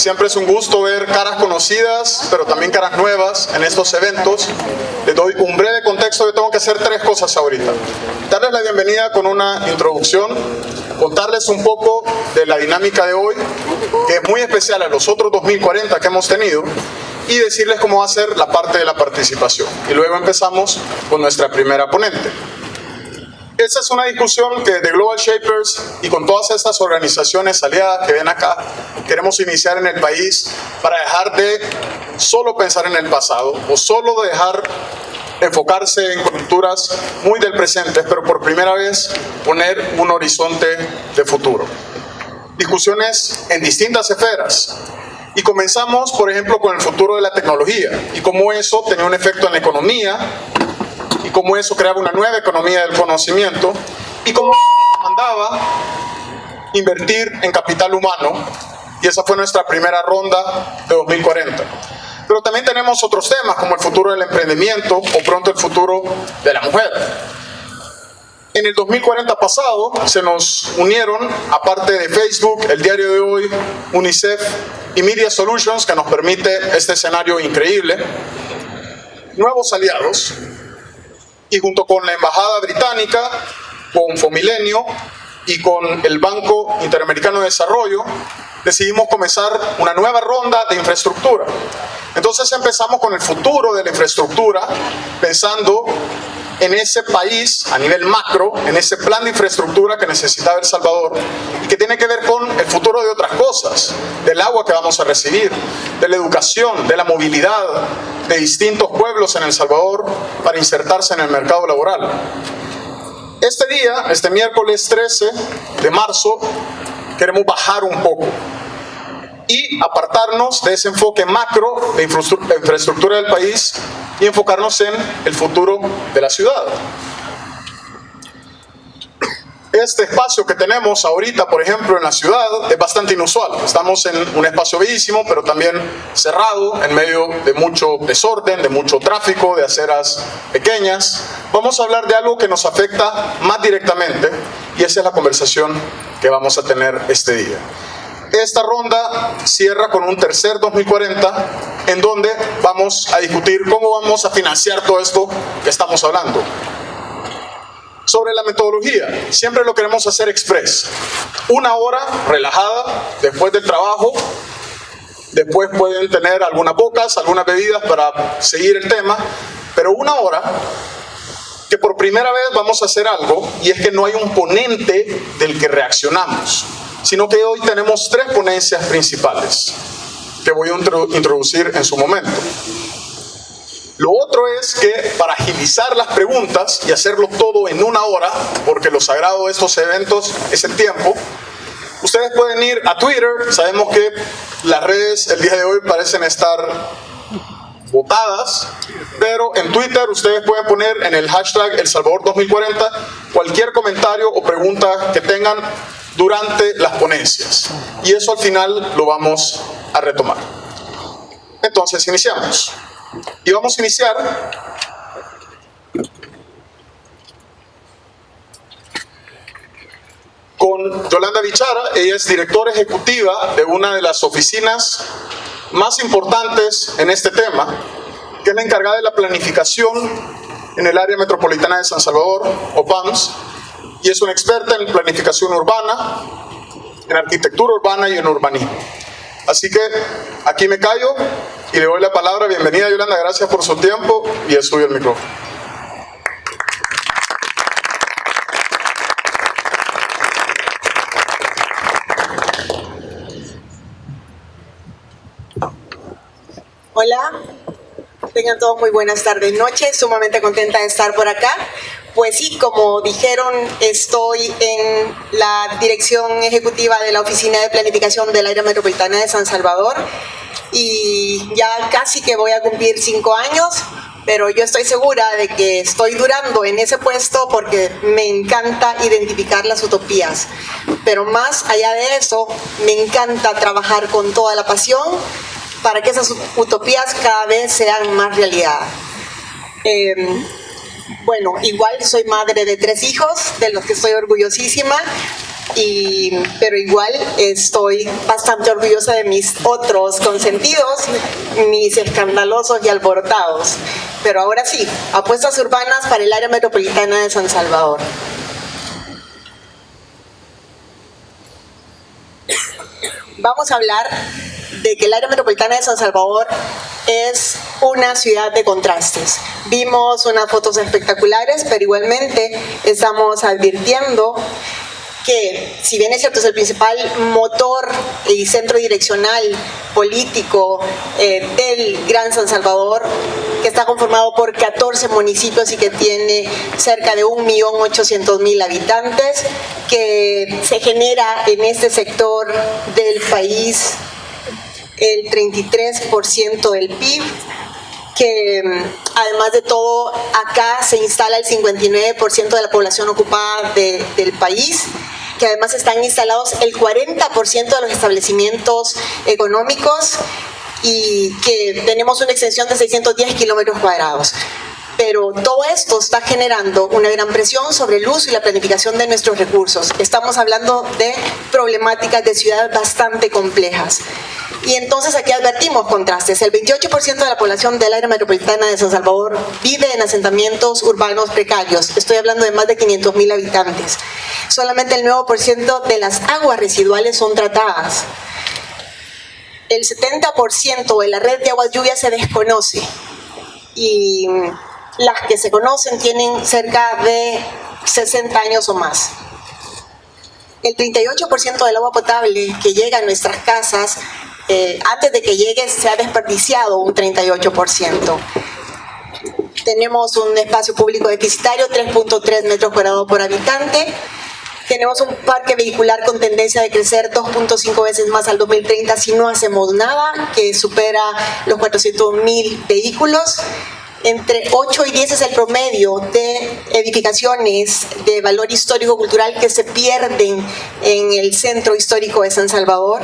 Siempre es un gusto ver caras conocidas, pero también caras nuevas en estos eventos. Les doy un breve contexto. Yo tengo que hacer tres cosas ahorita. Darles la bienvenida con una introducción, contarles un poco de la dinámica de hoy, que es muy especial a los otros 2040 que hemos tenido, y decirles cómo va a ser la parte de la participación. Y luego empezamos con nuestra primera ponente. Esta es una discusión que de Global Shapers y con todas estas organizaciones aliadas que ven acá, queremos iniciar en el país para dejar de solo pensar en el pasado o solo dejar enfocarse en coyunturas muy del presente, pero por primera vez poner un horizonte de futuro. Discusiones en distintas esferas. Y comenzamos, por ejemplo, con el futuro de la tecnología y cómo eso tenía un efecto en la economía, y cómo eso creaba una nueva economía del conocimiento, y cómo mandaba invertir en capital humano, y esa fue nuestra primera ronda de 2040. Pero también tenemos otros temas, como el futuro del emprendimiento, o pronto el futuro de la mujer. En el 2040 pasado se nos unieron, aparte de Facebook, el Diario de Hoy, UNICEF y Media Solutions, que nos permite este escenario increíble, nuevos aliados, y junto con la Embajada Británica, con Fomilenio y con el Banco Interamericano de Desarrollo, decidimos comenzar una nueva ronda de infraestructura. Entonces empezamos con el futuro de la infraestructura, pensando en ese país a nivel macro, en ese plan de infraestructura que necesitaba El Salvador y que tiene que ver con el futuro de otras cosas, del agua que vamos a recibir, de la educación, de la movilidad de distintos pueblos en El Salvador para insertarse en el mercado laboral. Este día, este miércoles 13 de marzo, queremos bajar un poco y apartarnos de ese enfoque macro de infraestructura del país y enfocarnos en el futuro de la ciudad. Este espacio que tenemos ahorita, por ejemplo, en la ciudad, es bastante inusual. Estamos en un espacio bellísimo, pero también cerrado, en medio de mucho desorden, de mucho tráfico, de aceras pequeñas. Vamos a hablar de algo que nos afecta más directamente, y esa es la conversación que vamos a tener este día. Esta ronda cierra con un tercer 2040 en donde vamos a discutir cómo vamos a financiar todo esto que estamos hablando. Sobre la metodología, siempre lo queremos hacer express. Una hora relajada después del trabajo, después pueden tener algunas bocas, algunas bebidas para seguir el tema, pero una hora que por primera vez vamos a hacer algo, y es que no hay un ponente del que reaccionamos, sino que hoy tenemos tres ponencias principales que voy a introducir en su momento. Lo otro es que para agilizar las preguntas y hacerlo todo en una hora, porque lo sagrado de estos eventos es el tiempo, ustedes pueden ir a Twitter. Sabemos que las redes el día de hoy parecen estar botadas, pero en Twitter ustedes pueden poner en el hashtag El Salvador 2040 cualquier comentario o pregunta que tengan durante las ponencias, y eso al final lo vamos a retomar. Entonces iniciamos, y vamos a iniciar con Yolanda Bichara. Ella es directora ejecutiva de una de las oficinas más importantes en este tema, que es la encargada de la planificación en el área metropolitana de San Salvador, o PAMS, y es una experta en planificación urbana, en arquitectura urbana y en urbanismo. Así que aquí me callo y le doy la palabra. Bienvenida, Yolanda, gracias por su tiempo, y es suyo el micrófono. Hola, tengan todos muy buenas tardes, noches, sumamente contenta de estar por acá. Pues sí, como dijeron, estoy en la dirección ejecutiva de la Oficina de Planificación del Área Metropolitana de San Salvador, y ya casi que voy a cumplir 5 años, pero yo estoy segura de que estoy durando en ese puesto porque me encanta identificar las utopías. Pero más allá de eso, me encanta trabajar con toda la pasión para que esas utopías cada vez sean más realidad. Bueno, igual soy madre de 3 hijos, de los que estoy orgullosísima. pero igual estoy bastante orgullosa de mis otros consentidos, mis escandalosos y alborotados. Pero ahora sí, apuestas urbanas para el área metropolitana de San Salvador. Vamos a hablar de que el área metropolitana de San Salvador es una ciudad de contrastes. Vimos unas fotos espectaculares, pero igualmente estamos advirtiendo que, si bien es cierto, es el principal motor y centro direccional político del Gran San Salvador, que está conformado por 14 municipios y que tiene cerca de 1.800.000 habitantes, que se genera en este sector del país el 33% del PIB, que además de todo acá se instala el 59% de la población ocupada del país, que además están instalados el 40% de los establecimientos económicos y que tenemos una extensión de 610 kilómetros cuadrados. Pero todo esto está generando una gran presión sobre el uso y la planificación de nuestros recursos. Estamos hablando de problemáticas de ciudades bastante complejas. Y entonces aquí advertimos contrastes. El 28% de la población del área metropolitana de San Salvador vive en asentamientos urbanos precarios. Estoy hablando de más de 500.000 habitantes. Solamente el 9% de las aguas residuales son tratadas. El 70% de la red de aguas lluvias se desconoce. Y las que se conocen tienen cerca de 60 años o más. El 38% del agua potable que llega a nuestras casas, antes de que llegue, se ha desperdiciado un 38%. Tenemos un espacio público deficitario, 3.3 metros cuadrados por habitante. Tenemos un parque vehicular con tendencia de crecer 2.5 veces más al 2030 si no hacemos nada, que supera los 400.000 vehículos. Entre 8 y 10 es el promedio de edificaciones de valor histórico-cultural que se pierden en el centro histórico de San Salvador.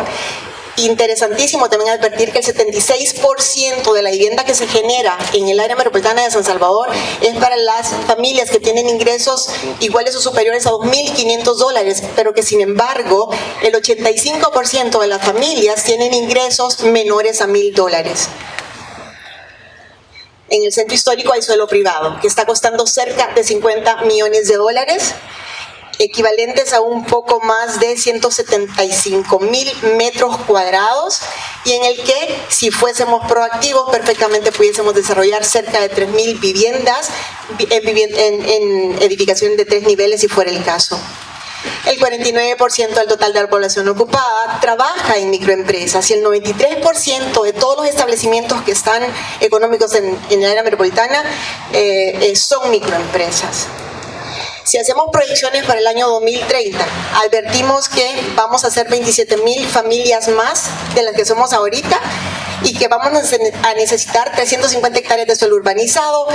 Interesantísimo también advertir que el 76% de la vivienda que se genera en el área metropolitana de San Salvador es para las familias que tienen ingresos iguales o superiores a $2.500, pero que sin embargo el 85% de las familias tienen ingresos menores a $1.000. En el centro histórico hay suelo privado, que está costando cerca de $50 millones, equivalentes a un poco más de 175.000 metros cuadrados, y en el que, si fuésemos proactivos, perfectamente pudiésemos desarrollar cerca de 3.000 viviendas en edificaciones de 3 niveles, si fuera el caso. El 49% del total de la población ocupada trabaja en microempresas y el 93% de todos los establecimientos que están económicos en el área metropolitana son microempresas. Si hacemos proyecciones para el año 2030, advertimos que vamos a ser 27.000 familias más de las que somos ahorita y que vamos a necesitar 350 hectáreas de suelo urbanizado,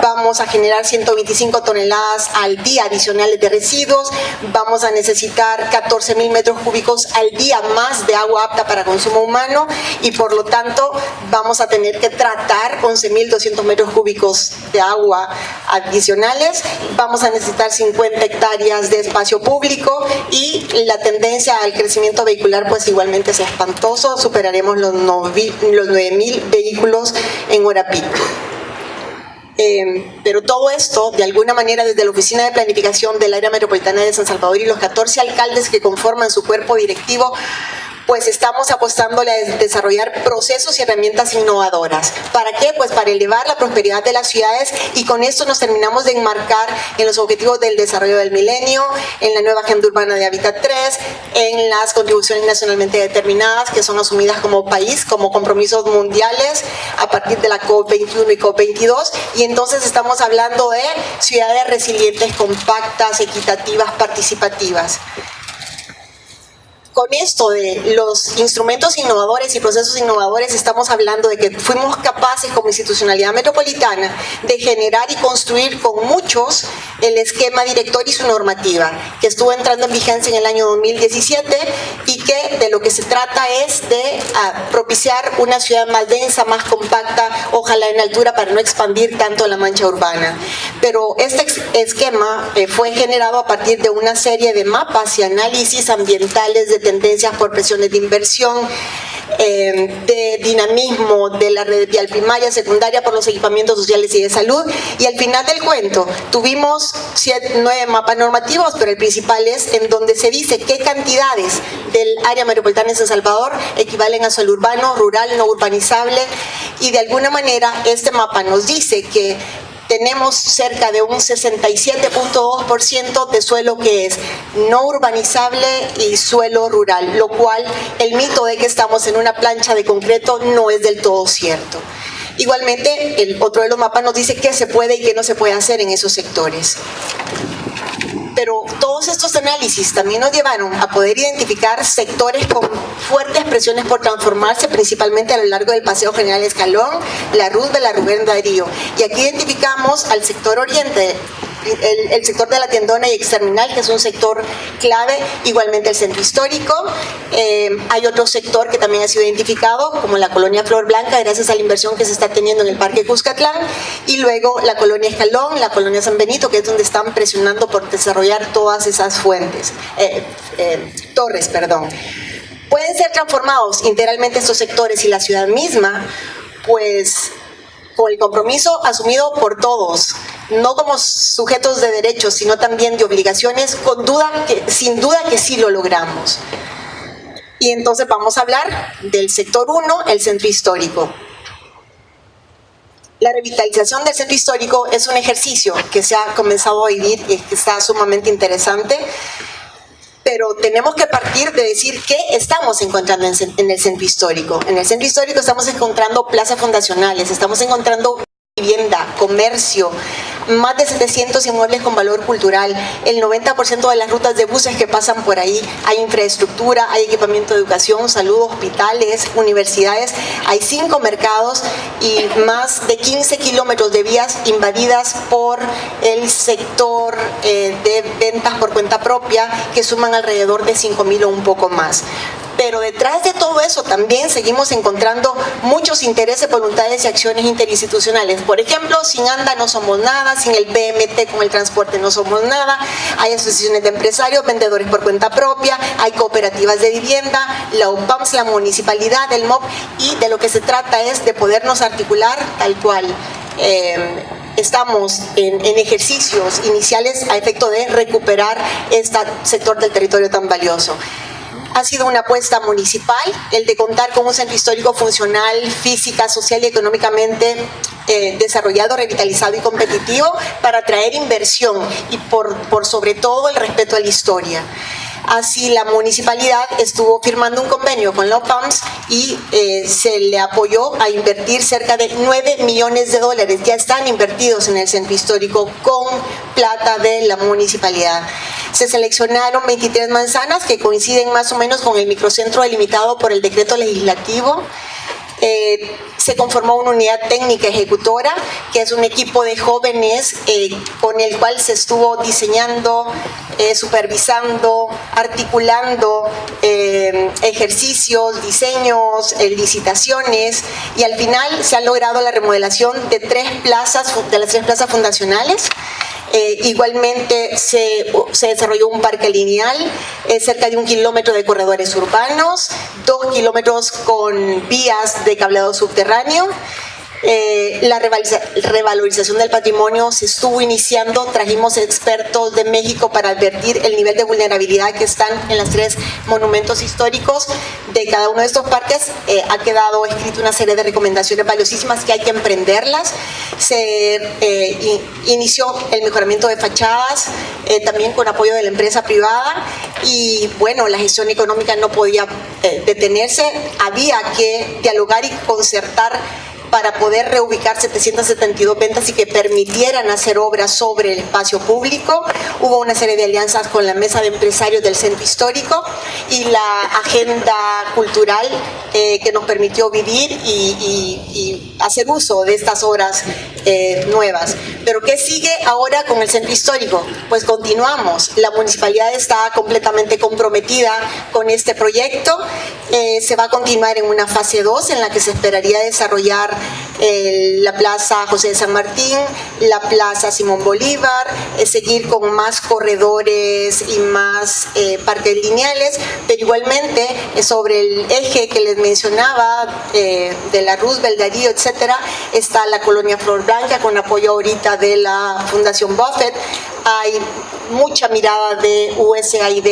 vamos a generar 125 toneladas al día adicionales de residuos, vamos a necesitar 14.000 metros cúbicos al día más de agua apta para consumo humano y por lo tanto vamos a tener que tratar 11.200 metros cúbicos de agua adicionales, vamos a necesitar 50 hectáreas de espacio público y la tendencia al crecimiento vehicular pues igualmente es espantoso, superaremos los 9.000 vehículos en hora pico. Pero todo esto, de alguna manera, desde la Oficina de Planificación del Área Metropolitana de San Salvador y los 14 alcaldes que conforman su cuerpo directivo, pues estamos apostándole a desarrollar procesos y herramientas innovadoras. ¿Para qué? Pues para elevar la prosperidad de las ciudades y con esto nos terminamos de enmarcar en los objetivos del desarrollo del milenio, en la nueva Agenda Urbana de Hábitat 3, en las contribuciones nacionalmente determinadas que son asumidas como país, como compromisos mundiales a partir de la COP21 y COP22 y entonces estamos hablando de ciudades resilientes, compactas, equitativas, participativas. Con esto de los instrumentos innovadores y procesos innovadores estamos hablando de que fuimos capaces como institucionalidad metropolitana de generar y construir con muchos el esquema director y su normativa, que estuvo entrando en vigencia en el año 2017 y que de lo que se trata es de propiciar una ciudad más densa, más compacta, ojalá ojalá en altura para no expandir tanto la mancha urbana. Pero este esquema fue generado a partir de una serie de mapas y análisis ambientales de tendencias por presiones de inversión, de dinamismo de la red vial primaria, secundaria, por los equipamientos sociales y de salud. Y al final del cuento tuvimos 9 mapas normativos, pero el principal es en donde se dice qué cantidades del área metropolitana de San Salvador equivalen a suelo urbano, rural, no urbanizable, y de alguna manera este mapa nos dice que tenemos cerca de un 67.2% de suelo que es no urbanizable y suelo rural, lo cual el mito de que estamos en una plancha de concreto no es del todo cierto. Igualmente, el otro de los mapas nos dice qué se puede y qué no se puede hacer en esos sectores. Pero todos estos análisis también nos llevaron a poder identificar sectores con fuertes presiones por transformarse, principalmente a lo largo del Paseo General Escalón, la Roosevelt, la Rubén Darío. Y aquí identificamos al sector oriente, el sector de la Tiendona y Exterminal, que es un sector clave, igualmente el centro histórico. Hay otro sector que también ha sido identificado, como la colonia Flor Blanca, gracias a la inversión que se está teniendo en el Parque Cuscatlán, y luego la colonia Escalón, la colonia San Benito, que es donde están presionando por desarrollar todas esas torres. Pueden ser transformados integralmente estos sectores y la ciudad misma, pues con el compromiso asumido por todos, no como sujetos de derechos, sino también de obligaciones, sin duda que sí lo logramos. Y entonces vamos a hablar del sector 1, el centro histórico. La revitalización del centro histórico es un ejercicio que se ha comenzado a vivir y que está sumamente interesante, pero tenemos que partir de decir qué estamos encontrando en el centro histórico. En el centro histórico estamos encontrando plazas fundacionales, estamos encontrando vivienda, comercio, más de 700 inmuebles con valor cultural, el 90% de las rutas de buses que pasan por ahí, hay infraestructura, hay equipamiento de educación, salud, hospitales, universidades, hay 5 mercados y más de 15 kilómetros de vías invadidas por el sector de ventas por cuenta propia, que suman alrededor de 5.000 o un poco más. Pero detrás de todo eso también seguimos encontrando muchos intereses, voluntades y acciones interinstitucionales. Por ejemplo, sin ANDA no somos nada, sin el PMT con el transporte no somos nada, hay asociaciones de empresarios, vendedores por cuenta propia, hay cooperativas de vivienda, la UPAMS, la municipalidad, el MOP, y de lo que se trata es de podernos articular tal cual. Estamos en ejercicios iniciales a efecto de recuperar este sector del territorio tan valioso. Ha sido una apuesta municipal el de contar con un centro histórico funcional, física, social y económicamente desarrollado, revitalizado y competitivo para atraer inversión y por sobre todo el respeto a la historia. Así, la municipalidad estuvo firmando un convenio con la OPAMS y se le apoyó a invertir cerca de 9 millones de dólares. Ya están invertidos en el centro histórico con plata de la municipalidad. Se seleccionaron 23 manzanas que coinciden más o menos con el microcentro delimitado por el decreto legislativo. Se conformó una unidad técnica ejecutora, que es un equipo de jóvenes con el cual se estuvo diseñando, supervisando, articulando ejercicios, diseños, licitaciones, y al final se ha logrado la remodelación de las 3 plazas fundacionales. Igualmente se desarrolló un parque lineal, cerca de 1 kilómetro de corredores urbanos, 2 kilómetros con vías de cableado subterráneo. La revalorización del patrimonio se estuvo iniciando, trajimos expertos de México para advertir el nivel de vulnerabilidad que están en los 3 monumentos históricos de cada uno de estos parques. Ha quedado escrita una serie de recomendaciones valiosísimas que hay que emprenderlas. Se inició el mejoramiento de fachadas, también con apoyo de la empresa privada, y bueno, la gestión económica no podía detenerse, había que dialogar y concertar para poder reubicar 772 ventas y que permitieran hacer obras sobre el espacio público. Hubo una serie de alianzas con la mesa de empresarios del centro histórico y la agenda cultural que nos permitió vivir y hacer uso de estas obras nuevas. Pero ¿qué sigue ahora con el centro histórico? Pues continuamos. La municipalidad está completamente comprometida con este proyecto. Se va a continuar en una fase 2 en la que se esperaría desarrollar la Plaza José de San Martín, la Plaza Simón Bolívar, seguir con más corredores y más parques lineales, pero igualmente sobre el eje que les mencionaba de la Roosevelt, Darío, etcétera, está la colonia Flor Blanca con apoyo ahorita de la Fundación Buffett. Hay mucha mirada de USAID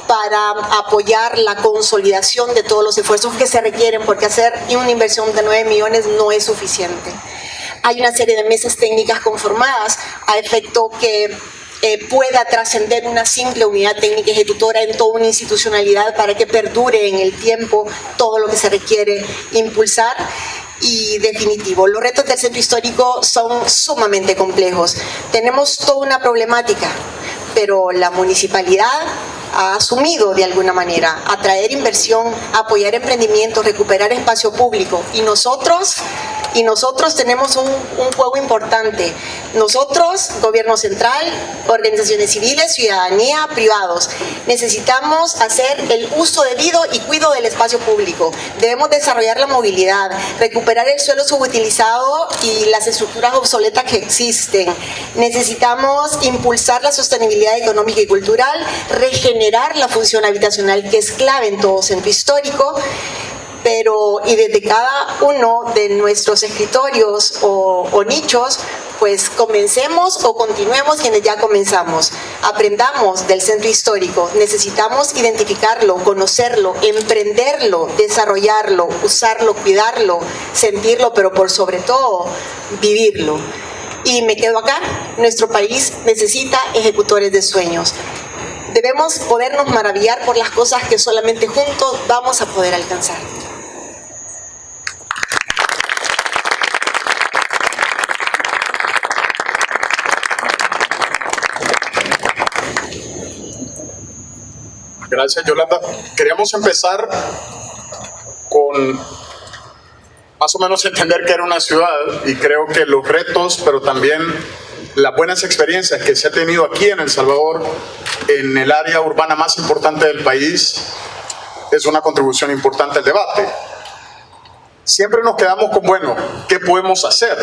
para apoyar la consolidación de todos los esfuerzos que se requieren, porque hacer una inversión de 9 millones no es suficiente. Hay una serie de mesas técnicas conformadas a efecto que pueda trascender una simple unidad técnica ejecutora en toda una institucionalidad para que perdure en el tiempo todo lo que se requiere impulsar. Y definitivo, los retos del centro histórico son sumamente complejos. Tenemos toda una problemática, pero la municipalidad ha asumido de alguna manera atraer inversión, apoyar emprendimientos, recuperar espacio público. Y nosotros tenemos un juego importante. Nosotros, gobierno central, organizaciones civiles, ciudadanía, privados, necesitamos hacer el uso debido y cuidado del espacio público. Debemos desarrollar la movilidad, recuperar el suelo subutilizado y las estructuras obsoletas que existen. Necesitamos impulsar la sostenibilidad económica y cultural, regenerar la función habitacional, que es clave en todo centro histórico. Y desde cada uno de nuestros escritorios o nichos, pues comencemos o continuemos quienes ya comenzamos. Aprendamos del centro histórico. Necesitamos identificarlo, conocerlo, emprenderlo, desarrollarlo, usarlo, cuidarlo, sentirlo, pero por sobre todo, vivirlo. Y me quedo acá. Nuestro país necesita ejecutores de sueños. Debemos podernos maravillar por las cosas que solamente juntos vamos a poder alcanzar. Gracias, Yolanda. Queríamos empezar con más o menos entender qué era una ciudad, y creo que los retos, pero también las buenas experiencias que se ha tenido aquí en El Salvador, en el área urbana más importante del país, es una contribución importante al debate. Siempre nos quedamos con, bueno, ¿qué podemos hacer?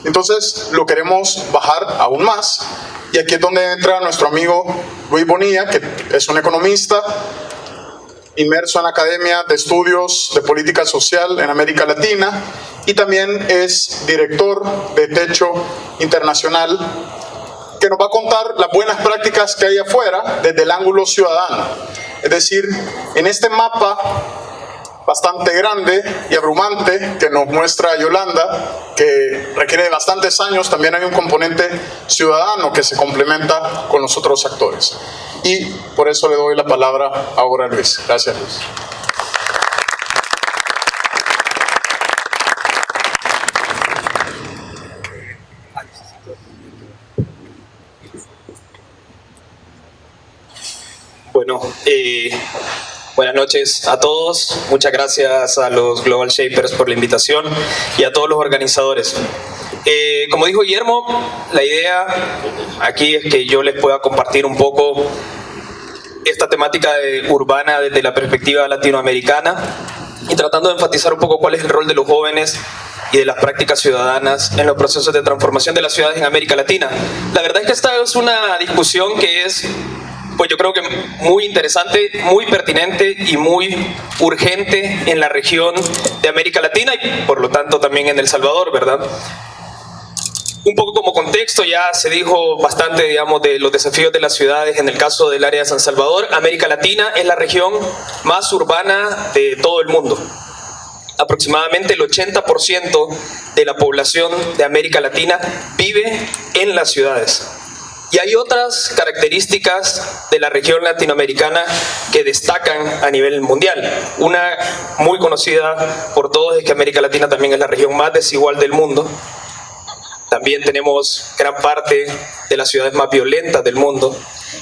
Entonces lo queremos bajar aún más, y aquí es donde entra nuestro amigo Luis Bonilla, que es un economista inmerso en la Academia de Estudios de Política Social en América Latina, y también es director de Techo Internacional, que nos va a contar las buenas prácticas que hay afuera desde el ángulo ciudadano. Es decir, en este mapa bastante grande y abrumante que nos muestra Yolanda, que requiere de bastantes años, también hay un componente ciudadano que se complementa con los otros actores. Y por eso le doy la palabra ahora a Luis. Gracias, Luis. Bueno, buenas noches a todos. Muchas gracias a los Global Shapers por la invitación y a todos los organizadores. Como dijo Guillermo, la idea aquí es que yo les pueda compartir un poco esta temática urbana desde la perspectiva latinoamericana y tratando de enfatizar un poco cuál es el rol de los jóvenes y de las prácticas ciudadanas en los procesos de transformación de las ciudades en América Latina. La verdad es que esta es una discusión que es, pues yo creo que muy interesante, muy pertinente y muy urgente en la región de América Latina y por lo tanto también en El Salvador, ¿verdad? Un poco como contexto, ya se dijo bastante, digamos, de los desafíos de las ciudades en el caso del área de San Salvador. América Latina es la región más urbana de todo el mundo. Aproximadamente el 80% de la población de América Latina vive en las ciudades. Y hay otras características de la región latinoamericana que destacan a nivel mundial. Una muy conocida por todos es que América Latina también es la región más desigual del mundo. También tenemos gran parte de las ciudades más violentas del mundo.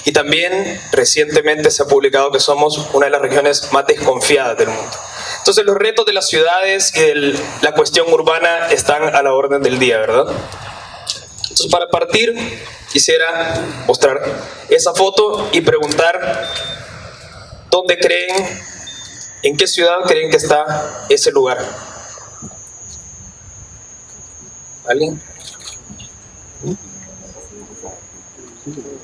Y también recientemente se ha publicado que somos una de las regiones más desconfiadas del mundo. Entonces los retos de las ciudades y la cuestión urbana están a la orden del día, ¿verdad? Entonces para partir quisiera mostrar esa foto y preguntar dónde creen, en qué ciudad creen que está ese lugar. ¿Alguien?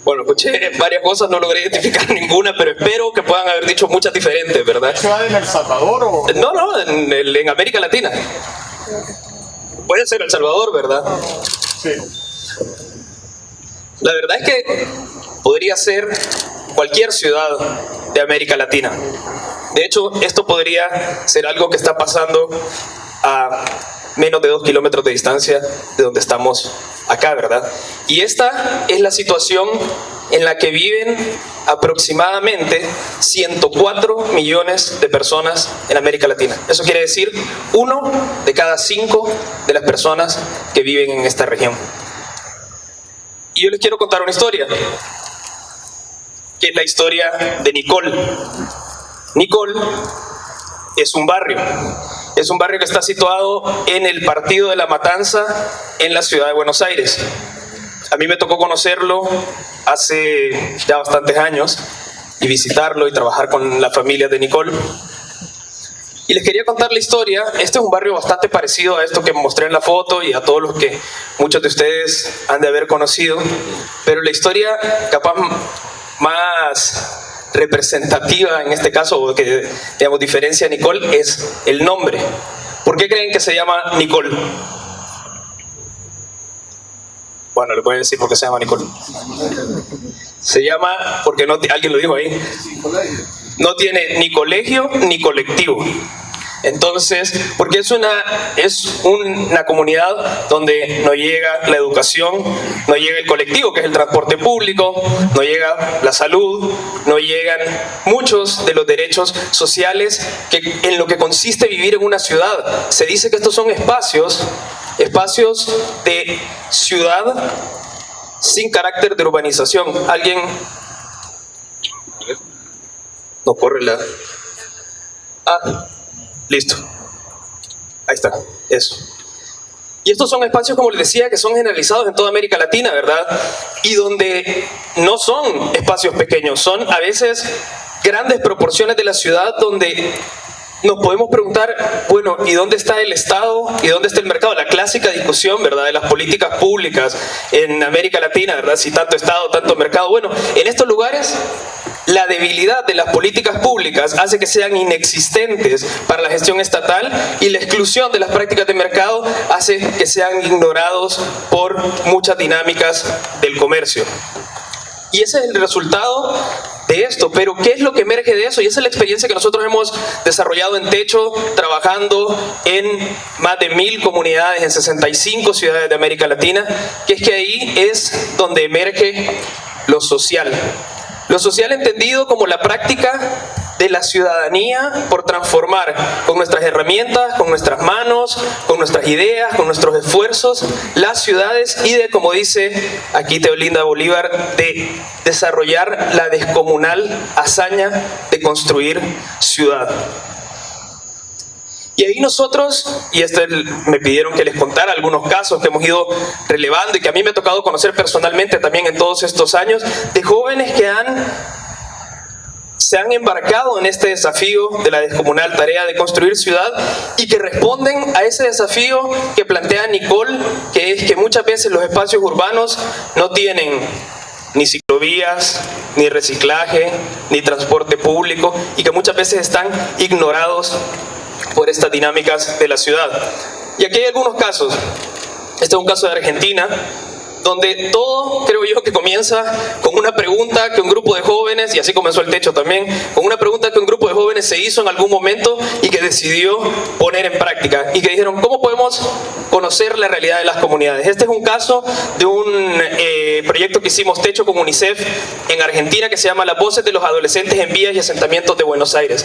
Bueno, escuché varias cosas, no logré identificar ninguna, pero espero que puedan haber dicho muchas diferentes, ¿verdad? ¿Ciudad en El Salvador o...? No, en América Latina. Puede ser El Salvador, ¿verdad? Sí. La verdad es que podría ser cualquier ciudad de América Latina. De hecho, esto podría ser algo que está pasando a menos de 2 kilómetros de distancia de donde estamos acá, ¿verdad? Y esta es la situación en la que viven aproximadamente 104 millones de personas en América Latina. Eso quiere decir 1 de cada 5 de las personas que viven en esta región. Y yo les quiero contar una historia, que es la historia de Nicol. Nicol es un barrio que está situado en el Partido de la Matanza, en la ciudad de Buenos Aires. A mí me tocó conocerlo hace ya bastantes años y visitarlo y trabajar con la familia de Nicol. Y les quería contar la historia. Este es un barrio bastante parecido a esto que mostré en la foto y a todos los que muchos de ustedes han de haber conocido, pero la historia capaz más representativa en este caso, o que digamos diferencia a Nicol, es el nombre. ¿Por qué creen que se llama Nicol? Bueno, le pueden decir por qué se llama Nicol. Se llama, porque no, alguien lo dijo ahí, no tiene ni colegio ni colectivo. Entonces, porque es una comunidad donde no llega la educación, no llega el colectivo, que es el transporte público, no llega la salud, no llegan muchos de los derechos sociales en lo que consiste vivir en una ciudad. Se dice que estos son espacios de ciudad sin carácter de urbanización. ¿Alguien? No corre la... Listo. Ahí está. Eso. Y estos son espacios, como les decía, que son generalizados en toda América Latina, ¿verdad? Y donde no son espacios pequeños, son a veces grandes proporciones de la ciudad donde nos podemos preguntar, bueno, ¿y dónde está el Estado? ¿Y dónde está el mercado? La clásica discusión, ¿verdad?, de las políticas públicas en América Latina, ¿verdad? Si tanto Estado, tanto mercado. Bueno, en estos lugares la debilidad de las políticas públicas hace que sean inexistentes para la gestión estatal, y la exclusión de las prácticas de mercado hace que sean ignorados por muchas dinámicas del comercio. Y ese es el resultado de esto. Pero ¿qué es lo que emerge de eso? Y esa es la experiencia que nosotros hemos desarrollado en Techo, trabajando en más de 1000 comunidades en 65 ciudades de América Latina, que es que ahí es donde emerge lo social. Lo social entendido como la práctica de la ciudadanía por transformar con nuestras herramientas, con nuestras manos, con nuestras ideas, con nuestros esfuerzos, las ciudades, y de, como dice aquí Teolinda Bolívar, de desarrollar la descomunal hazaña de construir ciudad. Y ahí nosotros, y me pidieron que les contara algunos casos que hemos ido relevando y que a mí me ha tocado conocer personalmente también en todos estos años, de jóvenes que se han embarcado en este desafío de la descomunal tarea de construir ciudad, y que responden a ese desafío que plantea Nicol, que es que muchas veces los espacios urbanos no tienen ni ciclovías, ni reciclaje, ni transporte público, y que muchas veces están ignorados por estas dinámicas de la ciudad. Y aquí hay algunos casos. Este es un caso de Argentina, donde todo, creo yo, que comienza con una pregunta que un grupo de jóvenes, y así comenzó el Techo también, con una pregunta que un grupo de jóvenes se hizo en algún momento y que decidió poner en práctica, y que dijeron, ¿cómo podemos conocer la realidad de las comunidades? Este es un caso de un proyecto que hicimos Techo con UNICEF en Argentina, que se llama Las Voces de los Adolescentes en Vías y Asentamientos de Buenos Aires.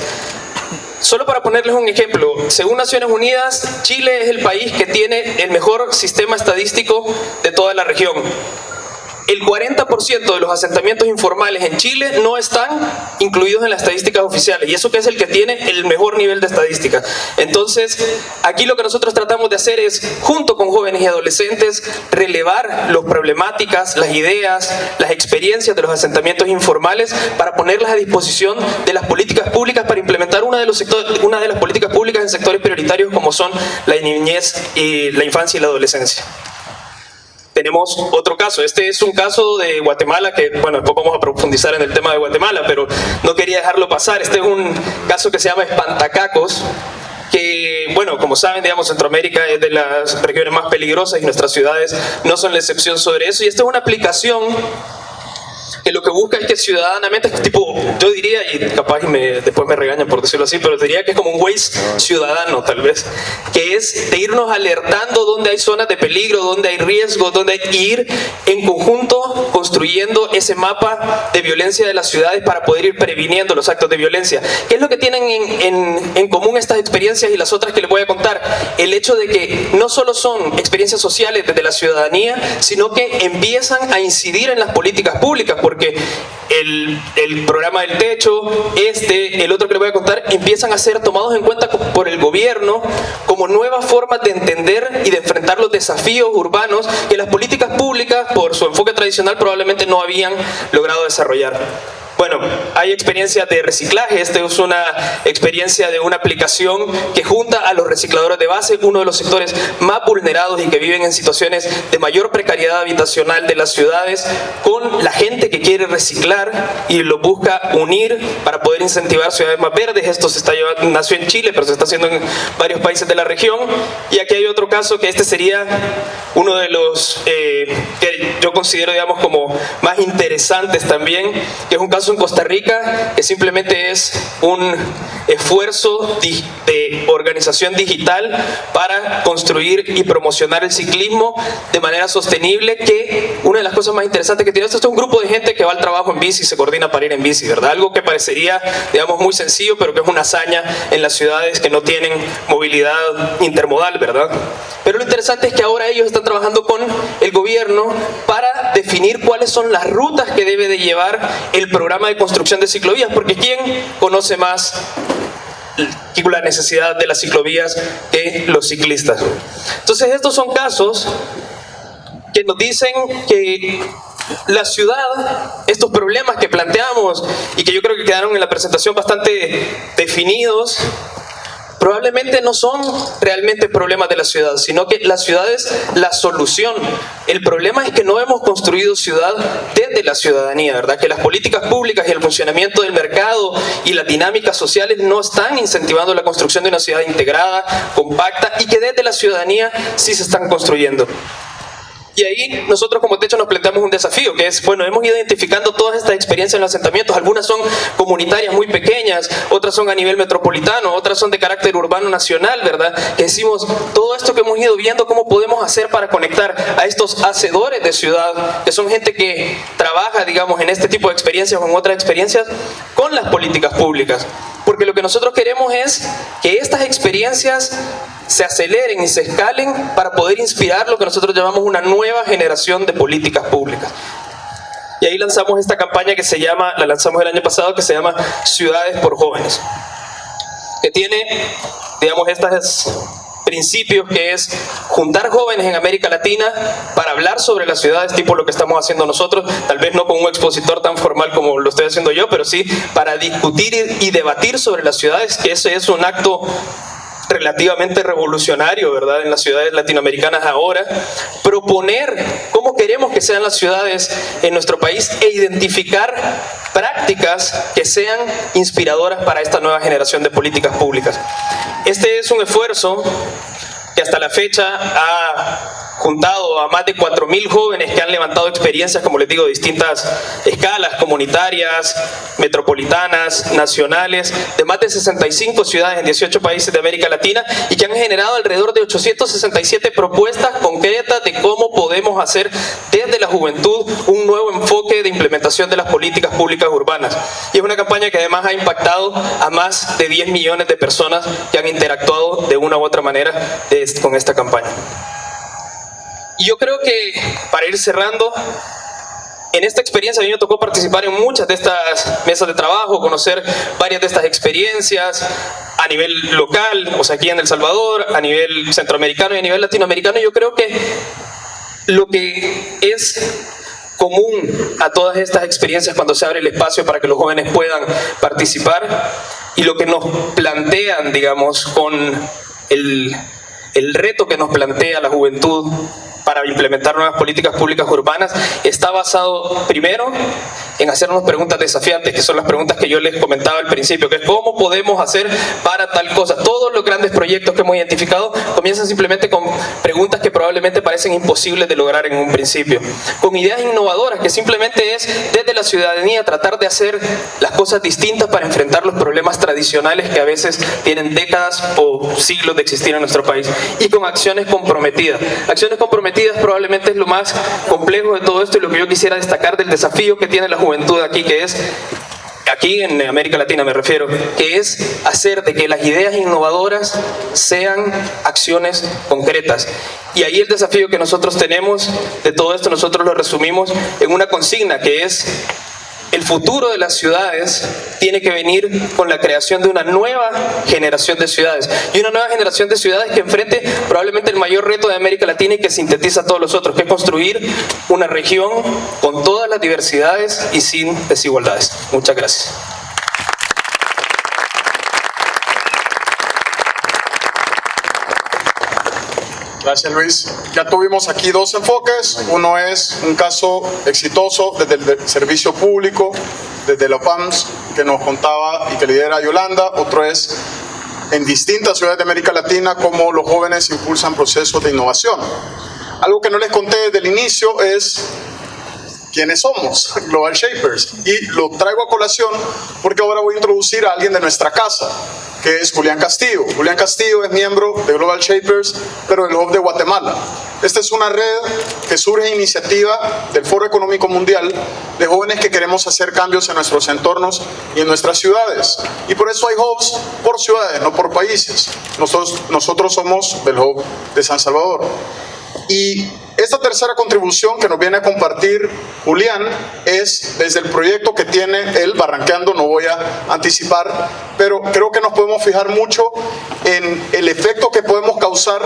Solo para ponerles un ejemplo, según Naciones Unidas, Chile es el país que tiene el mejor sistema estadístico de toda la región. El 40% de los asentamientos informales en Chile no están incluidos en las estadísticas oficiales, y eso que es el que tiene el mejor nivel de estadística. Entonces, aquí lo que nosotros tratamos de hacer es, junto con jóvenes y adolescentes, relevar las problemáticas, las ideas, las experiencias de los asentamientos informales, para ponerlas a disposición de las políticas públicas, para implementar una de las políticas públicas en sectores prioritarios como son la niñez, y la infancia y la adolescencia. tenemos otro caso. Este es un caso de Guatemala que, bueno, después vamos a profundizar en el tema de Guatemala, pero no quería dejarlo pasar. Este es un caso que se llama Espantacacos, que, bueno, como saben, digamos, Centroamérica es de las regiones más peligrosas y nuestras ciudades no son la excepción sobre eso. Y esta es una aplicación que lo que busca es que ciudadanamente, tipo, yo diría, y capaz después me regañan por decirlo así, pero diría que es como un Waze ciudadano, tal vez, que es de irnos alertando dónde hay zonas de peligro, dónde hay riesgo, dónde hay que ir en conjunto construyendo ese mapa de violencia de las ciudades para poder ir previniendo los actos de violencia. ¿Qué es lo que tienen en común estas experiencias y las otras que les voy a contar? El hecho de que no solo son experiencias sociales desde la ciudadanía, sino que empiezan a incidir en las políticas públicas, porque el programa del techo, el otro que les voy a contar, empiezan a ser tomados en cuenta por el gobierno como nuevas formas de entender y de enfrentar los desafíos urbanos que las políticas públicas, por su enfoque tradicional, probablemente no habían logrado desarrollar. Bueno, hay experiencias de reciclaje. Esta es una experiencia de una aplicación que junta a los recicladores de base, uno de los sectores más vulnerados y que viven en situaciones de mayor precariedad habitacional de las ciudades, con la gente que quiere reciclar y lo busca unir para poder incentivar ciudades más verdes. Esto nació en Chile, pero se está haciendo en varios países de la región. Y aquí hay otro caso que este sería uno de los que yo considero, digamos, como más interesantes también, que es un caso en Costa Rica, que simplemente es un esfuerzo de organización digital para construir y promocionar el ciclismo de manera sostenible, que una de las cosas más interesantes que tiene esto es un grupo de gente que va al trabajo en bici y se coordina para ir en bici, ¿verdad? Algo que parecería, digamos, muy sencillo, pero que es una hazaña en las ciudades que no tienen movilidad intermodal, ¿verdad? Pero lo interesante es que ahora ellos están trabajando con el gobierno para definir cuáles son las rutas que debe de llevar el programa de construcción de ciclovías, porque ¿quién conoce más la necesidad de las ciclovías que los ciclistas? Entonces estos son casos que nos dicen que la ciudad, estos problemas que planteamos y que yo creo que quedaron en la presentación bastante definidos, probablemente no son realmente problemas de la ciudad, sino que la ciudad es la solución. El problema es que no hemos construido ciudad desde la ciudadanía, ¿verdad? Que las políticas públicas y el funcionamiento del mercado y las dinámicas sociales no están incentivando la construcción de una ciudad integrada, compacta, y que desde la ciudadanía sí se están construyendo. Y ahí nosotros como Techo nos planteamos un desafío, que es, bueno, hemos ido identificando todas estas experiencias en los asentamientos. Algunas son comunitarias muy pequeñas, otras son a nivel metropolitano, otras son de carácter urbano nacional, ¿verdad? Que decimos, todo esto que hemos ido viendo, ¿cómo podemos hacer para conectar a estos hacedores de ciudad, que son gente que trabaja, digamos, en este tipo de experiencias o en otras experiencias, con las políticas públicas? Porque lo que nosotros queremos es que estas experiencias se aceleren y se escalen para poder inspirar lo que nosotros llamamos una nueva generación de políticas públicas. Y ahí lanzamos esta campaña que se llama, la lanzamos el año pasado, que se llama Ciudades por Jóvenes, que tiene, digamos, estos principios, que es juntar jóvenes en América Latina para hablar sobre las ciudades, tipo lo que estamos haciendo nosotros, tal vez no con un expositor tan formal como lo estoy haciendo yo, pero sí para discutir y debatir sobre las ciudades, que ese es un acto relativamente revolucionario, ¿verdad?, en las ciudades latinoamericanas ahora. Proponer cómo queremos que sean las ciudades en nuestro país e identificar prácticas que sean inspiradoras para esta nueva generación de políticas públicas. Este es un esfuerzo que hasta la fecha ha juntado a más de 4.000 jóvenes que han levantado experiencias, como les digo, de distintas escalas, comunitarias, metropolitanas, nacionales, de más de 65 ciudades en 18 países de América Latina, y que han generado alrededor de 867 propuestas concretas de cómo podemos hacer desde la juventud un nuevo enfoque de implementación de las políticas públicas urbanas. Y es una campaña que además ha impactado a más de 10 millones de personas que han interactuado de una u otra manera con esta campaña. Y yo creo que, para ir cerrando, en esta experiencia a mí me tocó participar en muchas de estas mesas de trabajo, conocer varias de estas experiencias a nivel local, o sea, aquí en El Salvador, a nivel centroamericano y a nivel latinoamericano. Yo creo que lo que es común a todas estas experiencias cuando se abre el espacio para que los jóvenes puedan participar, y lo que nos plantean, digamos, con el reto que nos plantea la juventud, para implementar nuevas políticas públicas urbanas está basado primero en hacernos preguntas desafiantes, que son las preguntas que yo les comentaba al principio, que es cómo podemos hacer para tal cosa. Todos los grandes proyectos que hemos identificado comienzan simplemente con preguntas que probablemente parecen imposibles de lograr en un principio, con ideas innovadoras que simplemente es desde la ciudadanía tratar de hacer las cosas distintas para enfrentar los problemas tradicionales que a veces tienen décadas o siglos de existir en nuestro país, y con acciones comprometidas. Acciones comprometidas probablemente es lo más complejo de todo esto, y lo que yo quisiera destacar del desafío que tiene la juventud aquí, que es, aquí en América Latina me refiero, que es hacer de que las ideas innovadoras sean acciones concretas. Y ahí el desafío que nosotros tenemos de todo esto, nosotros lo resumimos en una consigna que es: el futuro de las ciudades tiene que venir con la creación de una nueva generación de ciudades. Y una nueva generación de ciudades que enfrente probablemente el mayor reto de América Latina y que sintetiza a todos los otros, que es construir una región con todas las diversidades y sin desigualdades. Muchas gracias. Gracias, Luis. Ya tuvimos aquí dos enfoques. Uno es un caso exitoso desde el servicio público, desde la OPAMS, que nos contaba y que lidera Yolanda. Otro es en distintas ciudades de América Latina, cómo los jóvenes impulsan procesos de innovación. Algo que no les conté desde el inicio es quiénes somos, Global Shapers. Y lo traigo a colación porque ahora voy a introducir a alguien de nuestra casa, que es Julián Castillo. Julián Castillo es miembro de Global Shapers, pero del Hub de Guatemala. Esta es una red que surge a iniciativa del Foro Económico Mundial de jóvenes que queremos hacer cambios en nuestros entornos y en nuestras ciudades. Y por eso hay hubs por ciudades, no por países. Nosotros somos del Hub de San Salvador. Y esta tercera contribución que nos viene a compartir Julián es desde el proyecto que tiene él, Barranqueando. No voy a anticipar, pero creo que nos podemos fijar mucho en el efecto que podemos causar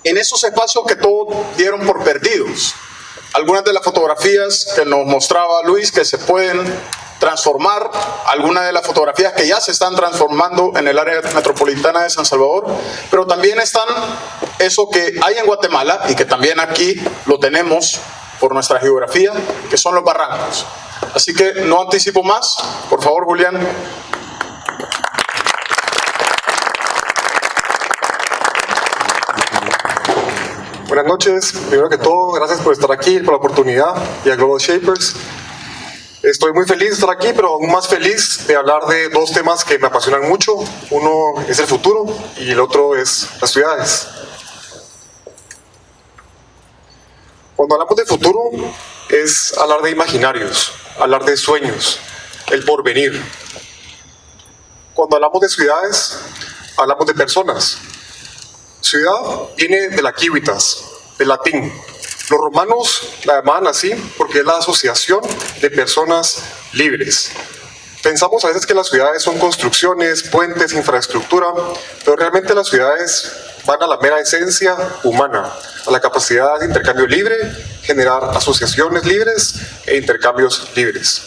en esos espacios que todos dieron por perdidos. Algunas de las fotografías que nos mostraba Luis que se pueden transformar, algunas de las fotografías que ya se están transformando en el área metropolitana de San Salvador, pero también están eso que hay en Guatemala y que también aquí lo tenemos por nuestra geografía, que son los barrancos. Así que no anticipo más. Por favor, Julián. Buenas noches. Primero que todo, gracias por estar aquí, por la oportunidad, y a Global Shapers. Estoy muy feliz de estar aquí, pero aún más feliz de hablar de dos temas que me apasionan mucho. Uno es el futuro y el otro es las ciudades. Cuando hablamos de futuro es hablar de imaginarios, hablar de sueños, el porvenir. Cuando hablamos de ciudades, hablamos de personas. Ciudad viene de la civitas, del latín. Los romanos la llamaban así porque es la asociación de personas libres. Pensamos a veces que las ciudades son construcciones, puentes, infraestructura, pero realmente las ciudades van a la mera esencia humana, a la capacidad de intercambio libre, generar asociaciones libres e intercambios libres.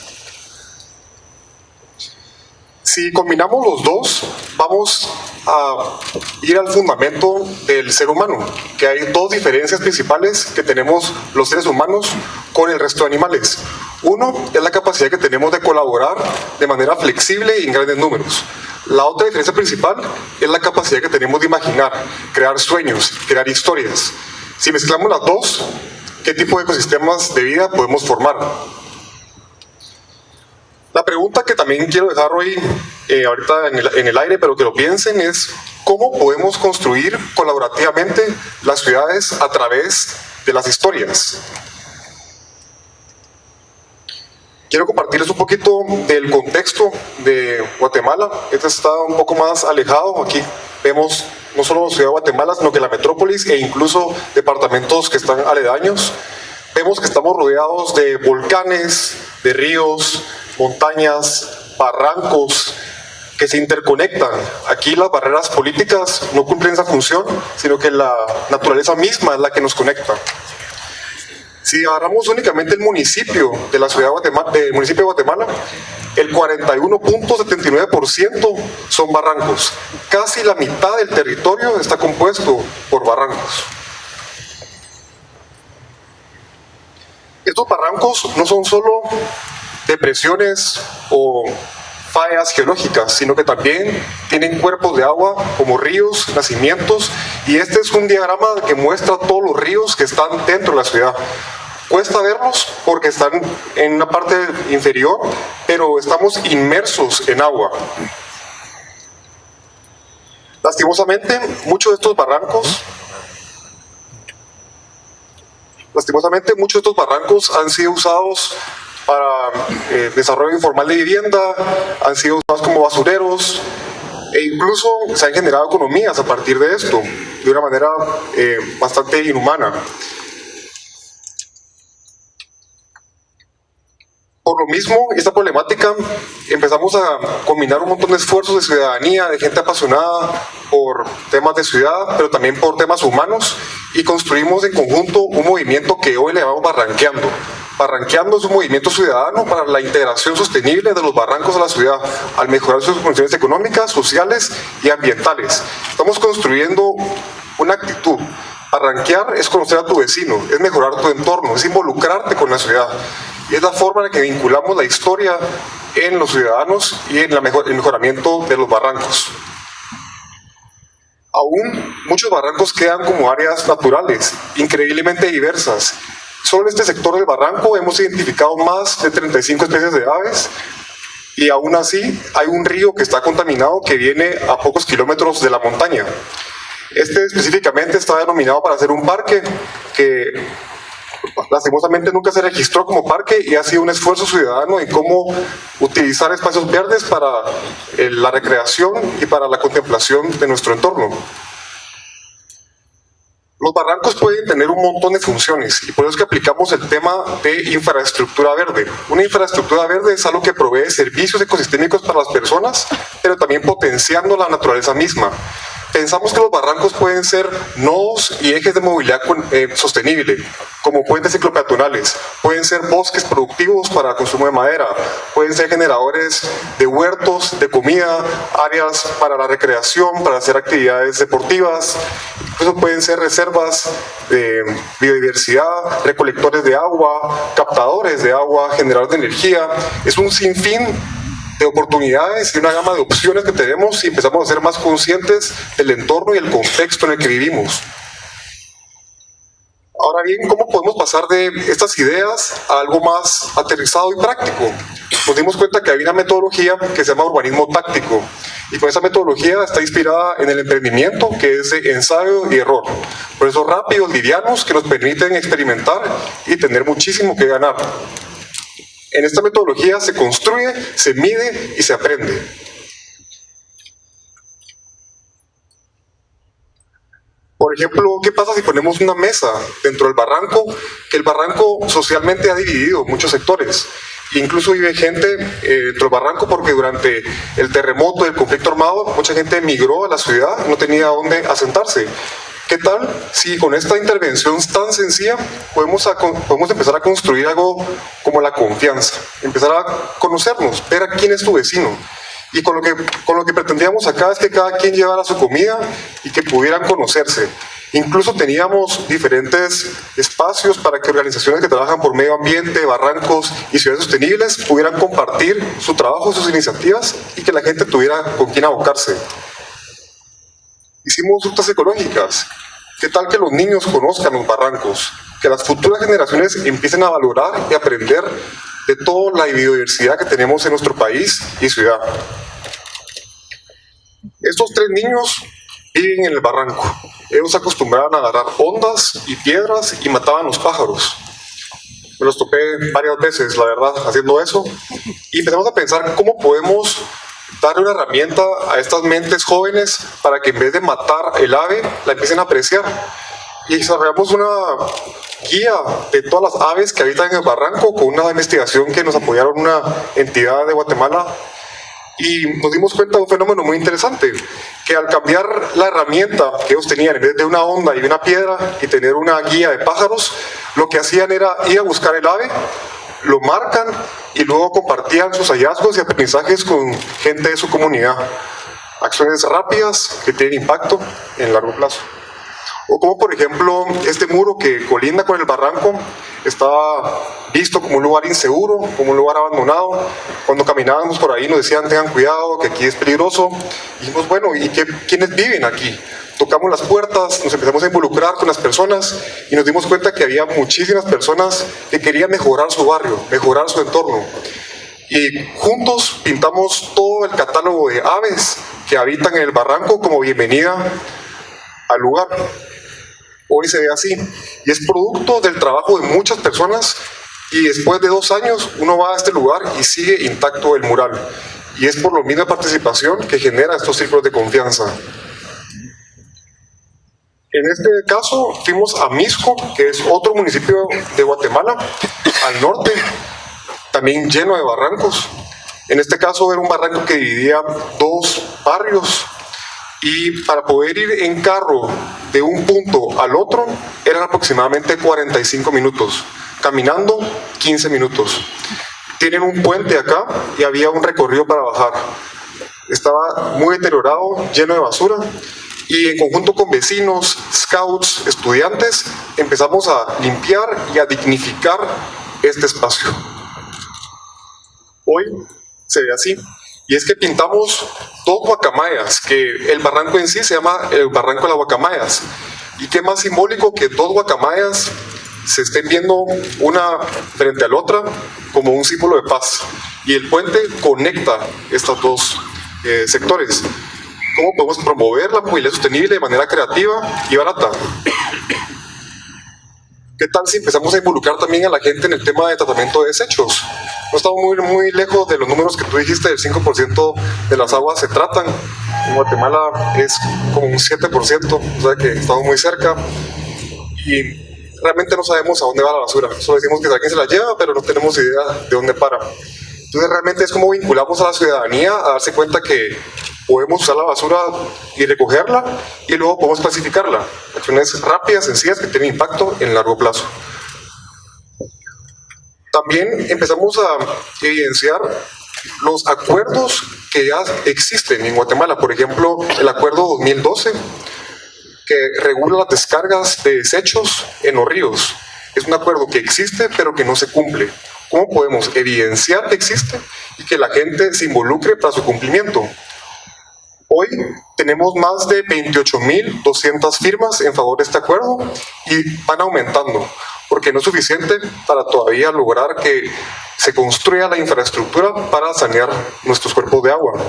Si combinamos los dos, vamos a ir al fundamento del ser humano, que hay dos diferencias principales que tenemos los seres humanos con el resto de animales. Uno es la capacidad que tenemos de colaborar de manera flexible y en grandes números. La otra diferencia principal es la capacidad que tenemos de imaginar, crear sueños, crear historias. Si mezclamos las dos, ¿qué tipo de ecosistemas de vida podemos formar? La pregunta que también quiero dejar hoy, ahorita en el aire, pero que lo piensen, es ¿cómo podemos construir colaborativamente las ciudades a través de las historias? Quiero compartirles un poquito del contexto de Guatemala. Este está un poco más alejado. Aquí vemos no solo la ciudad de Guatemala, sino que la metrópolis e incluso departamentos que están aledaños. Vemos que estamos rodeados de volcanes, de ríos, montañas, barrancos que se interconectan. Aquí las barreras políticas no cumplen esa función, sino que la naturaleza misma es la que nos conecta. Si agarramos únicamente el municipio de la ciudad de Guatemala, del municipio de Guatemala, el 41.79% son barrancos. Casi la mitad del territorio está compuesto por barrancos. Estos barrancos no son solo depresiones o fallas geológicas, sino que también tienen cuerpos de agua como ríos, nacimientos, y este es un diagrama que muestra todos los ríos que están dentro de la ciudad. Cuesta verlos porque están en una parte inferior, pero estamos inmersos en agua. Lastimosamente, muchos de estos barrancos han sido usados para desarrollo informal de vivienda, han sido usados como basureros e incluso se han generado economías a partir de esto, de una manera bastante inhumana. Por lo mismo, esta problemática, empezamos a combinar un montón de esfuerzos de ciudadanía, de gente apasionada por temas de ciudad, pero también por temas humanos, y construimos en conjunto un movimiento que hoy le llamamos Barranqueando. Barranqueando es un movimiento ciudadano para la integración sostenible de los barrancos a la ciudad, al mejorar sus condiciones económicas, sociales y ambientales. Estamos construyendo una actitud. Barranquear es conocer a tu vecino, es mejorar tu entorno, es involucrarte con la ciudad. Y es la forma en la que vinculamos la historia en los ciudadanos y en el mejoramiento de los barrancos. Aún muchos barrancos quedan como áreas naturales, increíblemente diversas. Solo en este sector del barranco hemos identificado más de 35 especies de aves, y aún así hay un río que está contaminado que viene a pocos kilómetros de la montaña. Este específicamente está denominado para ser un parque que lastimosamente nunca se registró como parque, y ha sido un esfuerzo ciudadano en cómo utilizar espacios verdes para la recreación y para la contemplación de nuestro entorno. Los barrancos pueden tener un montón de funciones, y por eso es que aplicamos el tema de infraestructura verde. Una infraestructura verde es algo que provee servicios ecosistémicos para las personas, pero también potenciando la naturaleza misma. Pensamos que los barrancos pueden ser nodos y ejes de movilidad sostenible, como puentes ciclopeatonales, pueden ser bosques productivos para consumo de madera, pueden ser generadores de huertos, de comida, áreas para la recreación, para hacer actividades deportivas, incluso pueden ser reservas de biodiversidad, recolectores de agua, captadores de agua, generadores de energía. Es un sinfín de oportunidades y una gama de opciones que tenemos si empezamos a ser más conscientes del entorno y el contexto en el que vivimos. Ahora bien, ¿cómo podemos pasar de estas ideas a algo más aterrizado y práctico? Nos dimos cuenta que hay una metodología que se llama urbanismo táctico, y con esa metodología está inspirada en el emprendimiento, que es de ensayo y error. Procesos rápidos, livianos, que nos permiten experimentar y tener muchísimo que ganar. En esta metodología se construye, se mide y se aprende. Por ejemplo, ¿qué pasa si ponemos una mesa dentro del barranco? Que el barranco socialmente ha dividido muchos sectores. Incluso vive gente dentro del barranco porque durante el terremoto, el conflicto armado, mucha gente emigró a la ciudad, no tenía dónde asentarse. ¿Qué tal si con esta intervención tan sencilla podemos empezar a construir algo como la confianza? Empezar a conocernos, ver a quién es tu vecino. Y con lo que pretendíamos acá es que cada quien llevara su comida y que pudieran conocerse. Incluso teníamos diferentes espacios para que organizaciones que trabajan por medio ambiente, barrancos y ciudades sostenibles pudieran compartir su trabajo, sus iniciativas, y que la gente tuviera con quién abocarse. Hicimos rutas ecológicas. ¿Qué tal que los niños conozcan los barrancos? Que las futuras generaciones empiecen a valorar y aprender de toda la biodiversidad que tenemos en nuestro país y ciudad. Estos 3 niños viven en el barranco. Ellos se acostumbraban a agarrar ondas y piedras y mataban los pájaros. Me los topé varias veces, la verdad, haciendo eso. Y empezamos a pensar cómo podemos darle una herramienta a estas mentes jóvenes para que en vez de matar el ave, la empiecen a apreciar. Y desarrollamos una guía de todas las aves que habitan en el barranco con una investigación que nos apoyaron una entidad de Guatemala. Y nos dimos cuenta de un fenómeno muy interesante, que al cambiar la herramienta que ellos tenían, en vez de una onda y una piedra y tener una guía de pájaros, lo que hacían era ir a buscar el ave, lo marcan y luego compartían sus hallazgos y aprendizajes con gente de su comunidad. Acciones rápidas que tienen impacto en largo plazo. O como por ejemplo este muro que colinda con el barranco estaba visto como un lugar inseguro, como un lugar abandonado. Cuando caminábamos por ahí nos decían tengan cuidado, que aquí es peligroso. Y dijimos, bueno, ¿y quiénes viven aquí? Tocamos las puertas, nos empezamos a involucrar con las personas y nos dimos cuenta que había muchísimas personas que querían mejorar su barrio, mejorar su entorno. Y juntos pintamos todo el catálogo de aves que habitan en el barranco como bienvenida al lugar. Hoy se ve así y es producto del trabajo de muchas personas, y después de 2 años uno va a este lugar y sigue intacto el mural, y es por la misma participación que genera estos círculos de confianza. En este caso fuimos a Mixco, que es otro municipio de Guatemala, al norte, también lleno de barrancos. En este caso era un barranco que dividía 2 barrios, y para poder ir en carro de un punto al otro eran aproximadamente 45 minutos, caminando 15 minutos. Tienen un puente acá y había un recorrido para bajar. Estaba muy deteriorado, lleno de basura, y en conjunto con vecinos, scouts, estudiantes, empezamos a limpiar y a dignificar este espacio. Hoy se ve así. Y es que pintamos 2 guacamayas, que el barranco en sí se llama el Barranco de las Guacamayas. Y qué más simbólico que 2 guacamayas se estén viendo una frente a la otra como un símbolo de paz. Y el puente conecta estos 2 sectores. ¿Cómo podemos promover la movilidad sostenible de manera creativa y barata? ¿Qué tal si empezamos a involucrar también a la gente en el tema de tratamiento de desechos? No estamos muy lejos de los números que tú dijiste, del 5% de las aguas se tratan. En Guatemala es como un 7%, o sea que estamos muy cerca. Y realmente no sabemos a dónde va la basura. Solo decimos que alguien se la lleva, pero no tenemos idea de dónde para. Entonces realmente es como vinculamos a la ciudadanía a darse cuenta que podemos usar la basura y recogerla, y luego podemos clasificarla. Acciones rápidas, sencillas, que tienen impacto en largo plazo. También empezamos a evidenciar los acuerdos que ya existen en Guatemala. Por ejemplo, el acuerdo 2012, que regula las descargas de desechos en los ríos. Es un acuerdo que existe, pero que no se cumple. ¿Cómo podemos evidenciar que existe y que la gente se involucre para su cumplimiento? Hoy tenemos más de 28.200 firmas en favor de este acuerdo, y van aumentando, porque no es suficiente para todavía lograr que se construya la infraestructura para sanear nuestros cuerpos de agua.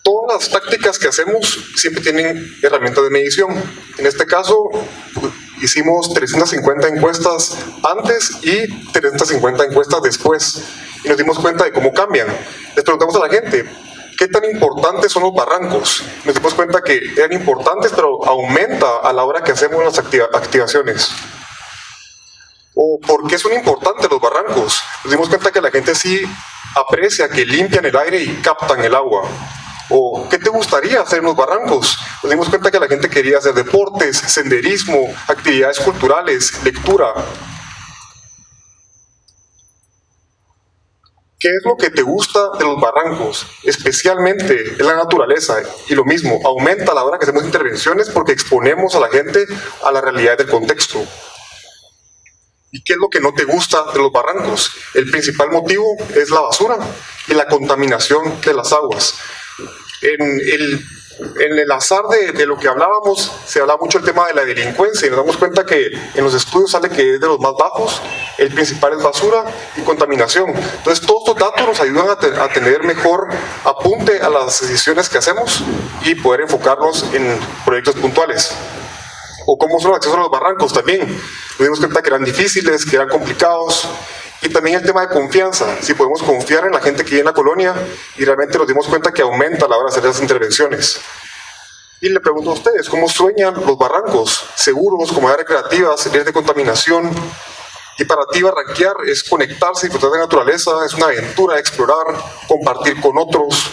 Todas las tácticas que hacemos siempre tienen herramientas de medición. En este caso, hicimos 350 encuestas antes y 350 encuestas después, y nos dimos cuenta de cómo cambian. Les preguntamos a la gente, ¿qué tan importantes son los barrancos? Nos dimos cuenta que eran importantes, pero aumenta a la hora que hacemos las activaciones. ¿O por qué son importantes los barrancos? Nos dimos cuenta que la gente sí aprecia que limpian el aire y captan el agua. ¿O qué te gustaría hacer en los barrancos? Nos dimos cuenta que la gente quería hacer deportes, senderismo, actividades culturales, lectura. ¿Qué es lo que te gusta de los barrancos? Especialmente es la naturaleza, y lo mismo, aumenta a la hora que hacemos intervenciones porque exponemos a la gente a la realidad del contexto. ¿Y qué es lo que no te gusta de los barrancos? El principal motivo es la basura y la contaminación de las aguas. En el azar de lo que hablábamos, se habla mucho el tema de la delincuencia, y nos damos cuenta que en los estudios sale que es de los más bajos. El principal es basura y contaminación. Entonces todos estos datos nos ayudan a tener mejor apunte a las decisiones que hacemos y poder enfocarnos en proyectos puntuales. O cómo son los accesos a los barrancos también. Nos dimos cuenta que eran difíciles, que eran complicados. Y también el tema de confianza, si podemos confiar en la gente que vive en la colonia, y realmente nos dimos cuenta que aumenta a la hora de hacer esas intervenciones. Y le pregunto a ustedes, ¿cómo sueñan los barrancos? Seguros, como áreas recreativas, libres de contaminación. Y para ti barranquear es conectarse, disfrutar de la naturaleza, es una aventura, explorar, compartir con otros.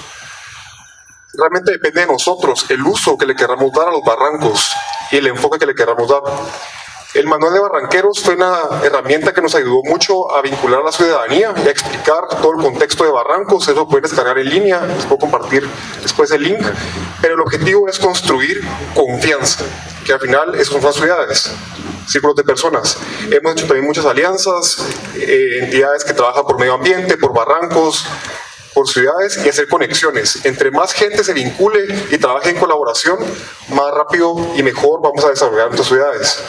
Realmente depende de nosotros el uso que le queramos dar a los barrancos y el enfoque que le queramos dar. El Manual de Barranqueros fue una herramienta que nos ayudó mucho a vincular a la ciudadanía y a explicar todo el contexto de barrancos. Eso lo pueden descargar en línea, les puedo compartir después el link. Pero el objetivo es construir confianza, porque al final eso son las ciudades, círculos de personas. Hemos hecho también muchas alianzas, entidades que trabajan por medio ambiente, por barrancos, por ciudades, y hacer conexiones. Entre más gente se vincule y trabaje en colaboración, más rápido y mejor vamos a desarrollar nuestras ciudades.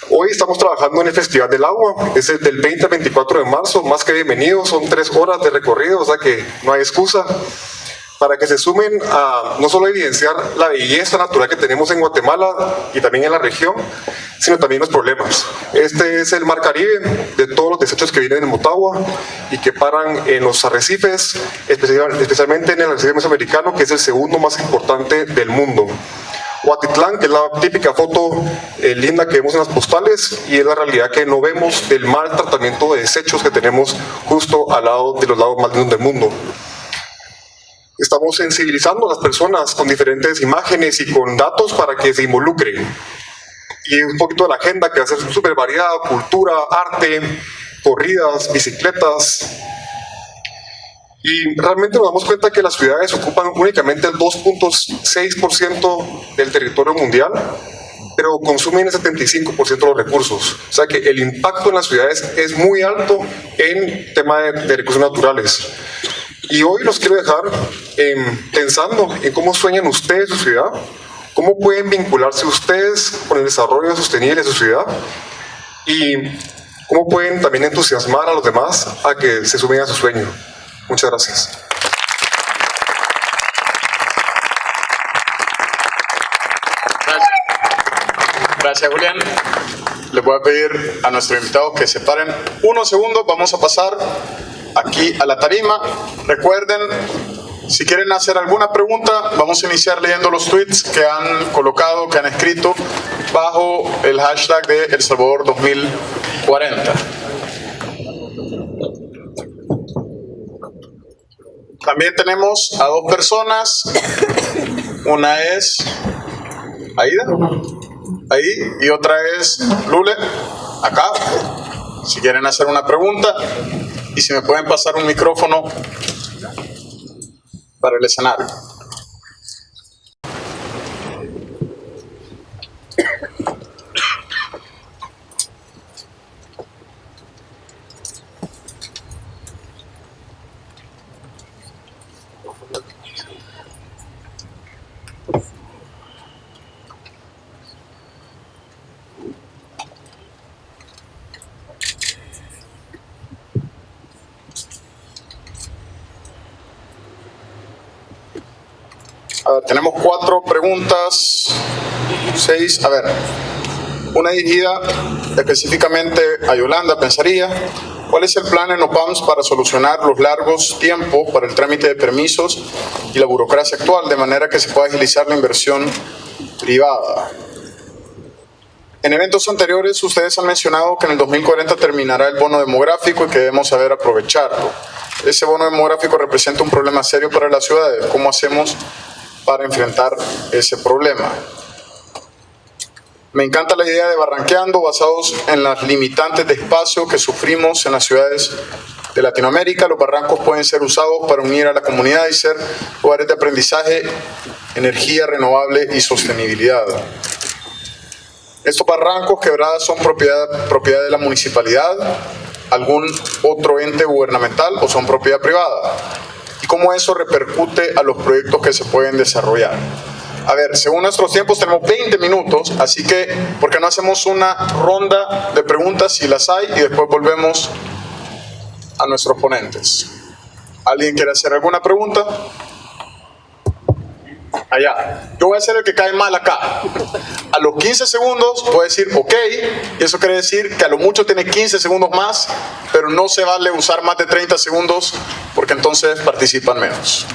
Hoy estamos trabajando en el Festival del Agua, es del 20 al 24 de marzo, más que bienvenido, son 3 horas de recorrido, o sea que no hay excusa, para que se sumen a no solo evidenciar la belleza natural que tenemos en Guatemala y también en la región, sino también los problemas. Este es el Mar Caribe, de todos los desechos que vienen de Motagua y que paran en los arrecifes, especialmente en el arrecife mesoamericano, que es el segundo más importante del mundo. Huatitlán, que es la típica foto linda que vemos en las postales, y es la realidad que no vemos del mal tratamiento de desechos que tenemos justo al lado de los lagos más lindos del mundo. Estamos sensibilizando a las personas con diferentes imágenes y con datos para que se involucren. Y un poquito de la agenda, que va a ser súper variada: cultura, arte, corridas, bicicletas. Y realmente nos damos cuenta que las ciudades ocupan únicamente el 2.6% del territorio mundial, pero consumen el 75% de los recursos. O sea que el impacto en las ciudades es muy alto en tema de recursos naturales. Y hoy los quiero dejar pensando en cómo sueñan ustedes su ciudad, cómo pueden vincularse ustedes con el desarrollo sostenible de su ciudad y cómo pueden también entusiasmar a los demás a que se sumen a su sueño. Muchas gracias. Gracias, Julián. Les voy a pedir a nuestros invitados que se paren unos segundos. Vamos a pasar aquí a la tarima. Recuerden, si quieren hacer alguna pregunta, vamos a iniciar leyendo los tweets que han colocado, que han escrito bajo el hashtag de El Salvador 2040. También tenemos a 2 personas. Una es Aida, ahí, y otra es Lule, acá. Si quieren hacer una pregunta, y si me pueden pasar un micrófono para el escenario. A ver, tenemos 4 preguntas, 6. A ver, una dirigida específicamente a Yolanda, pensaría. ¿Cuál es el plan en OPAMS para solucionar los largos tiempos para el trámite de permisos y la burocracia actual, de manera que se pueda agilizar la inversión privada? En eventos anteriores ustedes han mencionado que en el 2040 terminará el bono demográfico y que debemos saber aprovecharlo. Ese bono demográfico representa un problema serio para las ciudades. ¿Cómo hacemos para enfrentar ese problema? Me encanta la idea de Barranqueando, basados en las limitantes de espacio que sufrimos en las ciudades de Latinoamérica. Los barrancos pueden ser usados para unir a la comunidad y ser lugares de aprendizaje, energía renovable y sostenibilidad. Estos barrancos, quebradas, son propiedad de la municipalidad, algún otro ente gubernamental, o son propiedad privada. ¿Y cómo eso repercute a los proyectos que se pueden desarrollar? A ver, según nuestros tiempos tenemos 20 minutos, así que ¿por qué no hacemos una ronda de preguntas si las hay y después volvemos a nuestros ponentes? ¿Alguien quiere hacer alguna pregunta? Allá. Yo voy a ser el que cae mal acá. A los 15 segundos voy a decir ok, y eso quiere decir que a lo mucho tiene 15 segundos más, pero no se vale usar más de 30 segundos porque entonces participan menos.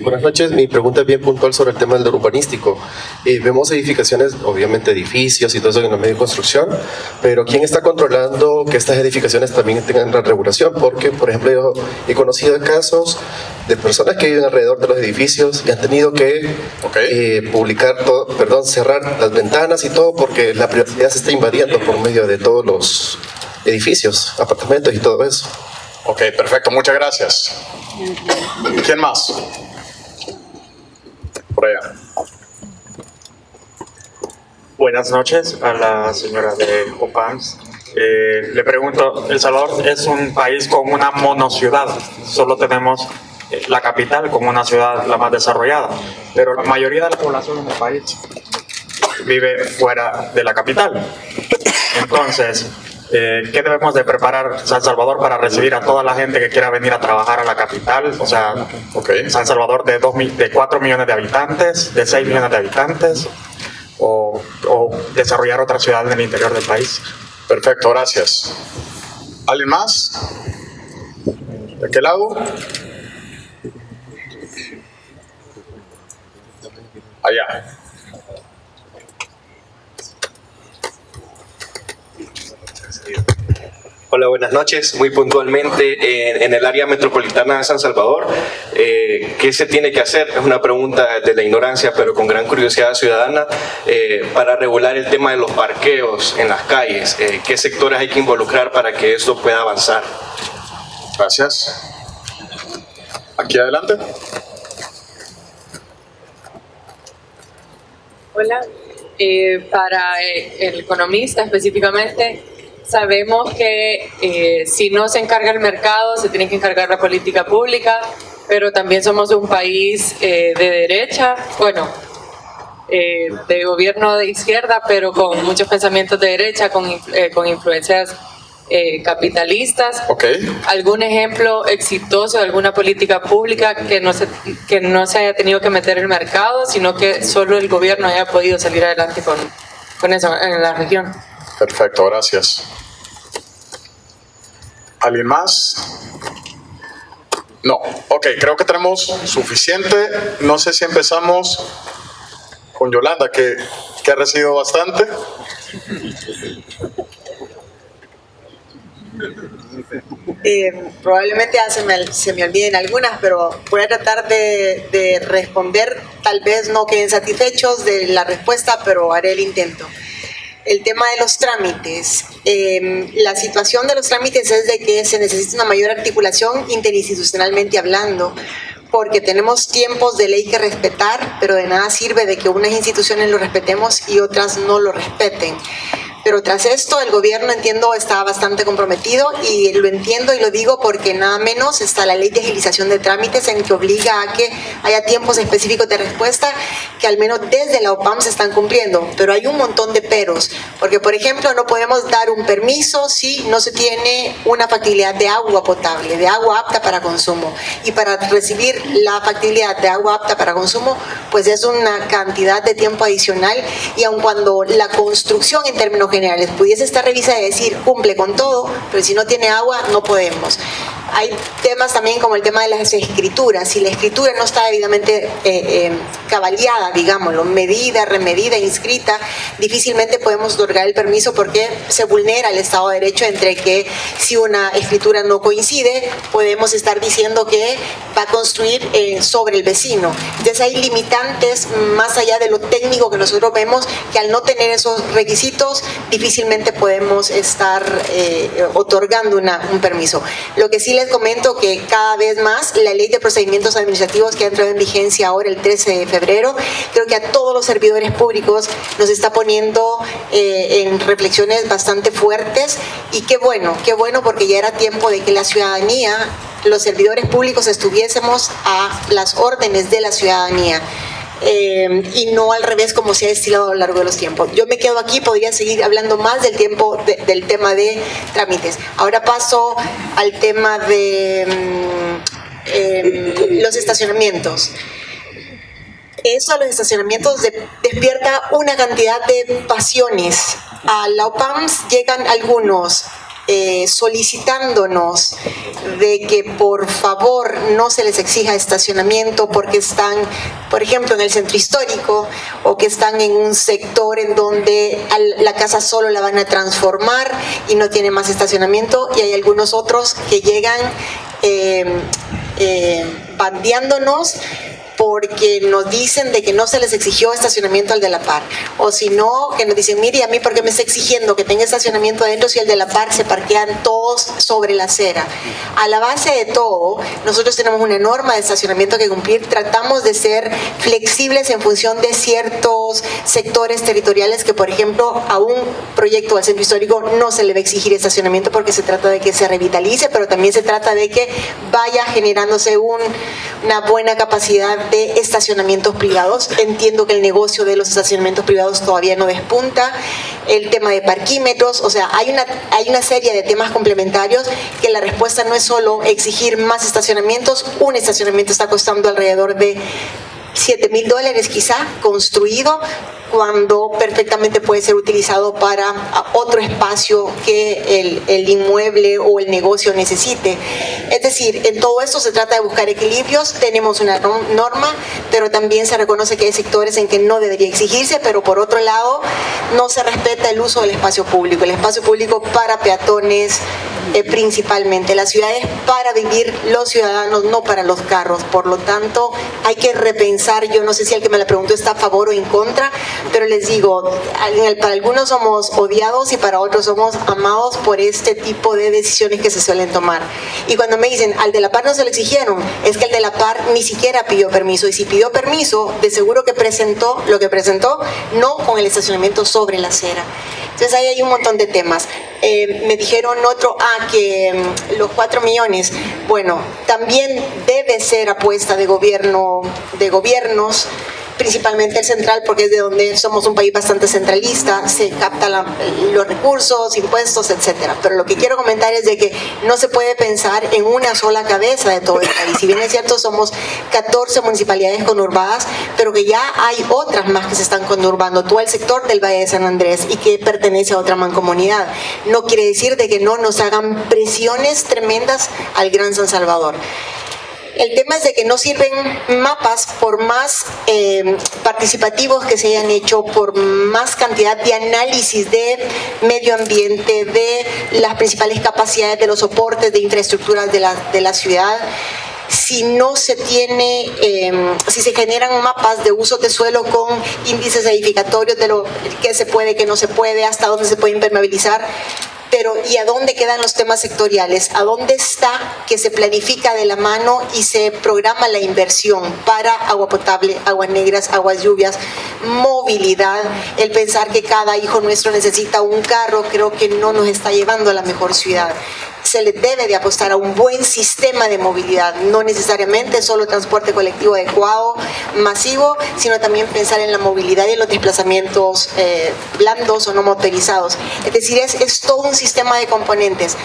Buenas noches, mi pregunta es bien puntual sobre el tema del urbanístico. Vemos edificaciones, obviamente edificios y todo eso en los medios de construcción, pero ¿quién está controlando que estas edificaciones también tengan la regulación? Porque, por ejemplo, yo he conocido casos de personas que viven alrededor de los edificios y han tenido que cerrar las ventanas y todo porque la privacidad se está invadiendo por medio de todos los edificios, apartamentos y todo eso. Ok, perfecto, muchas gracias. ¿Quién más? Por allá. Buenas noches a la señora de OPAMS. Le pregunto, El Salvador es un país con una monociudad, solo tenemos la capital como una ciudad la más desarrollada, pero la mayoría de la población en el país vive fuera de la capital. Entonces, ¿qué debemos de preparar San Salvador para recibir a toda la gente que quiera venir a trabajar a la capital? O sea, San Salvador de 4 millones de habitantes, de 6 millones de habitantes, o desarrollar otra ciudad en el interior del país. Perfecto, gracias. ¿Alguien más? ¿De qué lado? Allá. Hola, buenas noches. Muy puntualmente, en el área metropolitana de San Salvador, ¿qué se tiene que hacer? Es una pregunta de la ignorancia, pero con gran curiosidad ciudadana, para regular el tema de los parqueos en las calles. ¿Qué sectores hay que involucrar para que esto pueda avanzar? Gracias. Aquí adelante. Hola, para el economista específicamente, sabemos que si no se encarga el mercado, se tiene que encargar la política pública, pero también somos un país de derecha, bueno, de gobierno de izquierda, pero con muchos pensamientos de derecha, con influencias capitalistas. ¿Algún ejemplo exitoso de alguna política pública que no se haya tenido que meter el mercado, sino que solo el gobierno haya podido salir adelante con eso en la región? Perfecto, gracias. ¿Alguien más? No. Ok, creo que tenemos suficiente. No sé si empezamos con Yolanda, que ha recibido bastante. Probablemente ya se me olviden algunas, pero voy a tratar de responder. Tal vez no queden satisfechos de la respuesta, pero haré el intento. El tema de los trámites. La situación de los trámites es de que se necesita una mayor articulación interinstitucionalmente hablando, porque tenemos tiempos de ley que respetar, pero de nada sirve de que unas instituciones lo respetemos y otras no lo respeten. Pero tras esto, el gobierno, entiendo, está bastante comprometido, y lo entiendo y lo digo porque nada menos está la ley de agilización de trámites, en que obliga a que haya tiempos específicos de respuesta que al menos desde la OPAM se están cumpliendo. Pero hay un montón de peros, porque por ejemplo no podemos dar un permiso si no se tiene una factibilidad de agua potable, de agua apta para consumo. Y para recibir la factibilidad de agua apta para consumo, pues es una cantidad de tiempo adicional, y aun cuando la construcción en términos generales pudiese estar revisada y decir cumple con todo, pero si no tiene agua no podemos. Hay temas también como el tema de las escrituras. Si la escritura no está debidamente cabaleada, digámoslo, medida, remedida, inscrita, difícilmente podemos otorgar el permiso, porque se vulnera el Estado de Derecho, entre que si una escritura no coincide, podemos estar diciendo que va a construir sobre el vecino. Entonces hay limitantes más allá de lo técnico que nosotros vemos, que al no tener esos requisitos difícilmente podemos estar otorgando un permiso. Lo que sí les comento que cada vez más la ley de procedimientos administrativos, que ha entrado en vigencia ahora el 13 de febrero, creo que a todos los servidores públicos nos está poniendo en reflexiones bastante fuertes, y qué bueno, porque ya era tiempo de que la ciudadanía, los servidores públicos, estuviésemos a las órdenes de la ciudadanía. Y no al revés, como se ha estilado a lo largo de los tiempos. Yo me quedo aquí, podría seguir hablando más del tema de trámites. Ahora paso al tema de los estacionamientos. Eso a los estacionamientos despierta una cantidad de pasiones. A la OPAMS llegan algunos solicitándonos de que por favor no se les exija estacionamiento porque están, por ejemplo, en el centro histórico, o que están en un sector en donde la casa solo la van a transformar y no tiene más estacionamiento, y hay algunos otros que llegan bandeándonos porque nos dicen de que no se les exigió estacionamiento al de la par, o si no, que nos dicen, mire, a mí por qué me está exigiendo que tenga estacionamiento adentro si el de la par se parquean todos sobre la acera. A la base de todo, nosotros tenemos una norma de estacionamiento que cumplir, tratamos de ser flexibles en función de ciertos sectores territoriales que, por ejemplo, a un proyecto del centro histórico no se le va a exigir estacionamiento porque se trata de que se revitalice, pero también se trata de que vaya generándose una buena capacidad de estacionamientos privados. Entiendo que el negocio de los estacionamientos privados todavía no despunta, el tema de parquímetros, o sea, hay una serie de temas complementarios que la respuesta no es solo exigir más estacionamientos. Un estacionamiento está costando alrededor de $7,000 quizá construido, cuando perfectamente puede ser utilizado para otro espacio que el inmueble o el negocio necesite. Es decir, en todo esto se trata de buscar equilibrios. Tenemos una norma, pero también se reconoce que hay sectores en que no debería exigirse, pero por otro lado no se respeta el uso del espacio público. El espacio público para peatones principalmente. La ciudad es para vivir los ciudadanos, no para los carros. Por lo tanto, hay que repensar. Yo no sé si el que me la preguntó está a favor o en contra, pero les digo, para algunos somos odiados y para otros somos amados por este tipo de decisiones que se suelen tomar. Y cuando me dicen, al de la par no se lo exigieron, es que el de la par ni siquiera pidió permiso, y si pidió permiso, de seguro que presentó lo que presentó, no con el estacionamiento sobre la acera. Entonces ahí hay un montón de temas. Me dijeron otro, que los 4 millones, bueno, también debe ser apuesta de gobiernos, principalmente el central, porque es de donde somos un país bastante centralista, se captan los recursos, impuestos, etcétera. Pero lo que quiero comentar es de que no se puede pensar en una sola cabeza de todo el país. Si bien es cierto, somos 14 municipalidades conurbadas, pero que ya hay otras más que se están conurbando, todo el sector del Valle de San Andrés y que pertenece a otra mancomunidad. No quiere decir de que no nos hagan presiones tremendas al Gran San Salvador. El tema es de que no sirven mapas por más participativos que se hayan hecho, por más cantidad de análisis de medio ambiente, de las principales capacidades de los soportes de infraestructuras de la ciudad. Si no se tiene, si se generan mapas de uso de suelo con índices edificatorios de lo que se puede, que no se puede, hasta dónde se puede impermeabilizar. Pero ¿y a dónde quedan los temas sectoriales? ¿A dónde está que se planifica de la mano y se programa la inversión para agua potable, aguas negras, aguas lluvias, movilidad? El pensar que cada hijo nuestro necesita un carro, creo que no nos está llevando a la mejor ciudad. Se le debe de apostar a un buen sistema de movilidad, no necesariamente solo transporte colectivo adecuado, masivo, sino también pensar en la movilidad y en los desplazamientos blandos o no motorizados. Es decir, es todo un sistema de componentes.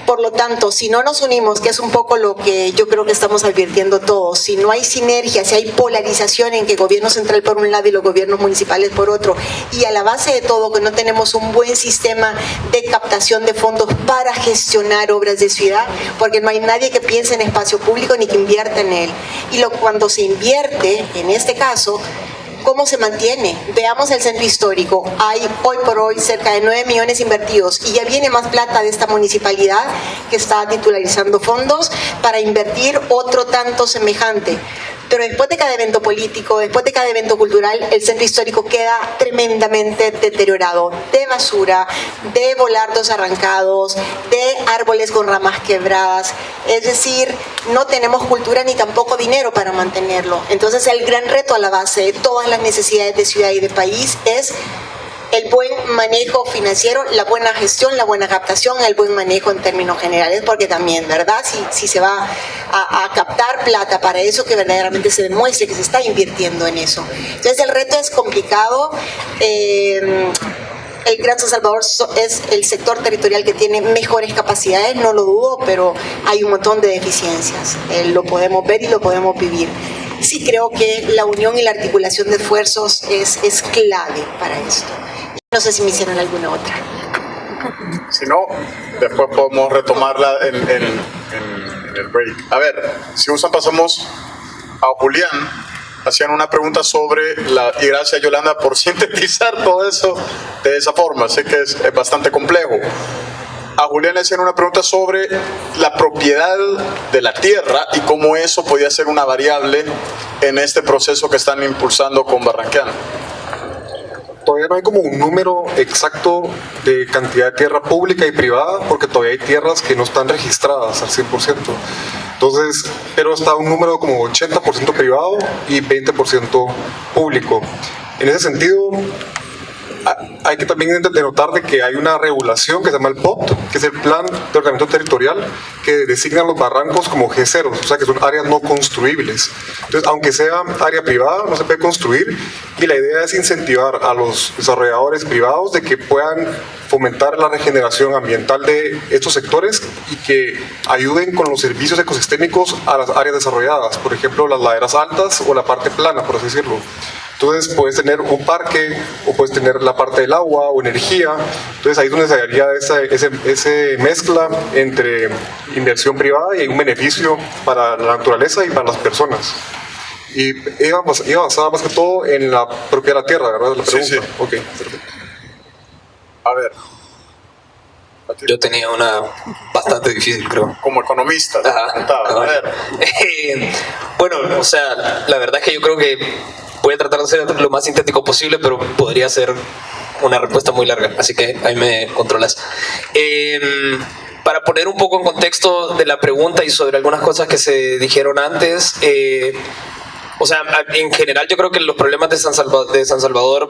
Por lo tanto, si no nos unimos, que es un poco lo que yo creo que estamos advirtiendo todos, si no hay sinergia, si hay polarización en que el gobierno central por un lado y los gobiernos municipales por otro, y a la base de todo que no tenemos un buen sistema de captación de fondos para gestionar obras de ciudad, porque no hay nadie que piense en espacio público ni que invierta en él. Y cuando se invierte, en este caso, ¿cómo se mantiene? Veamos el centro histórico. Hay hoy por hoy cerca de 9 millones invertidos y ya viene más plata de esta municipalidad que está titularizando fondos para invertir otro tanto semejante. Pero después de cada evento político, después de cada evento cultural, el centro histórico queda tremendamente deteriorado, de basura, de volardos arrancados, de árboles con ramas quebradas. Es decir, no tenemos cultura ni tampoco dinero para mantenerlo. Entonces el gran reto a la base de todas las necesidades de ciudad y de país es el buen manejo financiero, la buena gestión, la buena captación, el buen manejo en términos generales, porque también, ¿verdad? Si se va a captar plata para eso, que verdaderamente se demuestre que se está invirtiendo en eso. Entonces el reto es complicado. El Gran San Salvador es el sector territorial que tiene mejores capacidades, no lo dudo, pero hay un montón de deficiencias. Lo podemos ver y lo podemos vivir. Sí creo que la unión y la articulación de esfuerzos es clave para esto. No sé si me hicieron alguna otra. Si no, después podemos retomarla en el break. A ver, si usan, pasamos a Julián. Hacían una pregunta sobre y gracias Yolanda por sintetizar todo eso de esa forma. Sé que es bastante complejo. a Julián le hacían una pregunta sobre la propiedad de la tierra y cómo eso podía ser una variable en este proceso que están impulsando con Barranqueano. Todavía no hay como un número exacto de cantidad de tierra pública y privada, porque todavía hay tierras que no están registradas al 100%. Entonces, pero está un número como 80% privado y 20% público. En ese sentido, hay que también denotar de que hay una regulación que se llama el POT, que es el Plan de Ordenamiento Territorial, que designa los barrancos como G0, o sea que son áreas no construibles. Entonces, aunque sea área privada, no se puede construir, y la idea es incentivar a los desarrolladores privados de que puedan fomentar la regeneración ambiental de estos sectores y que ayuden con los servicios ecosistémicos a las áreas desarrolladas, por ejemplo, las laderas altas o la parte plana, por así decirlo. Entonces puedes tener un parque o puedes tener la parte del agua o energía. Entonces ahí es donde se haría esa mezcla entre inversión privada y un beneficio para la naturaleza y para las personas. Y iba basada más que todo en la propiedad de la tierra, ¿verdad? La pregunta. Sí. Ok, perfecto. A ver, Yo tenía una bastante difícil, creo. como economista, te Ajá. preguntaba. A ver, Bueno, o sea, la verdad es que yo creo que voy a tratar de ser lo más sintético posible, pero podría ser una respuesta muy larga, así que ahí me controlas. Para poner un poco en contexto de la pregunta y sobre algunas cosas que se dijeron antes, o sea, en general yo creo que los problemas de San Salvador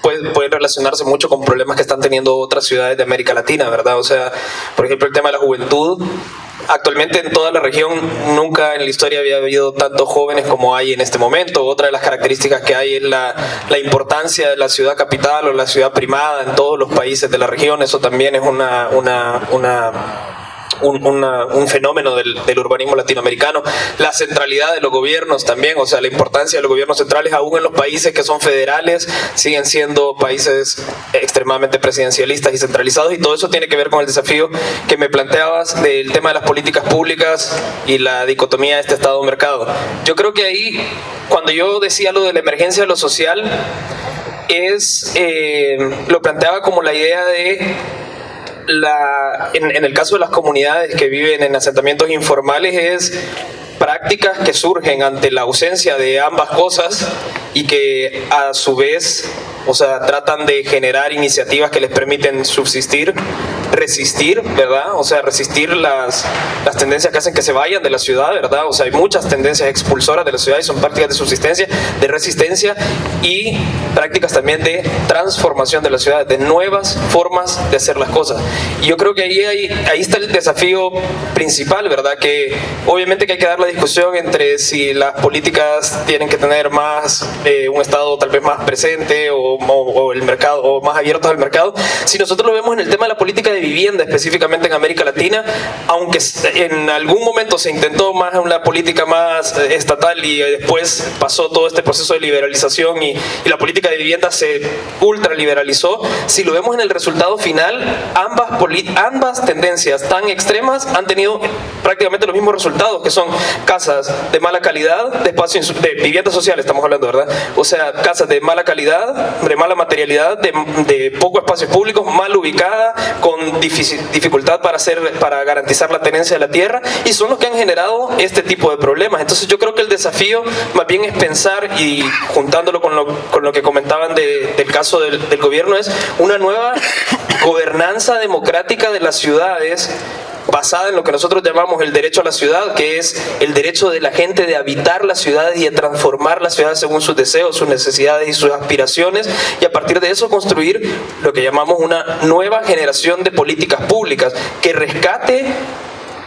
pueden relacionarse mucho con problemas que están teniendo otras ciudades de América Latina, ¿verdad? O sea, por ejemplo, el tema de la juventud. Actualmente en toda la región nunca en la historia había habido tantos jóvenes como hay en este momento. Otra de las características que hay es la importancia de la ciudad capital o la ciudad primada en todos los países de la región. Eso también es un fenómeno del urbanismo latinoamericano. La centralidad de los gobiernos también, o sea, la importancia de los gobiernos centrales, aún en los países que son federales, siguen siendo países extremadamente presidencialistas y centralizados, y todo eso tiene que ver con el desafío que me planteabas del tema de las políticas públicas y la dicotomía de este Estado-mercado. Yo creo que ahí, cuando yo decía lo de la emergencia de lo social, lo planteaba como la idea de en el caso de las comunidades que viven en asentamientos informales, es prácticas que surgen ante la ausencia de ambas cosas y que a su vez, o sea, tratan de generar iniciativas que les permiten subsistir, resistir, ¿verdad? O sea, resistir las tendencias que hacen que se vayan de la ciudad, ¿verdad? O sea, hay muchas tendencias expulsoras de la ciudad y son prácticas de subsistencia, de resistencia y prácticas también de transformación de la ciudad, de nuevas formas de hacer las cosas. Y yo creo que ahí está el desafío principal, ¿verdad? Que obviamente que hay que dar la discusión entre si las políticas tienen que tener más un Estado tal vez más presente o el mercado, o más abiertos al mercado. Si nosotros lo vemos en el tema de la política de vivienda, específicamente en América Latina, aunque en algún momento se intentó más una política más estatal y después pasó todo este proceso de liberalización y la política de vivienda se ultraliberalizó, si lo vemos en el resultado final, ambas tendencias tan extremas han tenido prácticamente los mismos resultados, que son casas de mala calidad, de viviendas sociales estamos hablando, ¿verdad? O sea, casas de mala calidad, de mala materialidad, de poco espacio público, mal ubicada, con dificultad para garantizar la tenencia de la tierra, y son los que han generado este tipo de problemas. Entonces yo creo que el desafío más bien es pensar, y juntándolo con lo que comentaban del caso del gobierno, es una nueva gobernanza democrática de las ciudades basada en lo que nosotros llamamos el derecho a la ciudad, que es el derecho de la gente de habitar las ciudades y de transformar las ciudades según sus deseos, sus necesidades y sus aspiraciones, y a partir de eso construir lo que llamamos una nueva generación de políticas públicas que rescate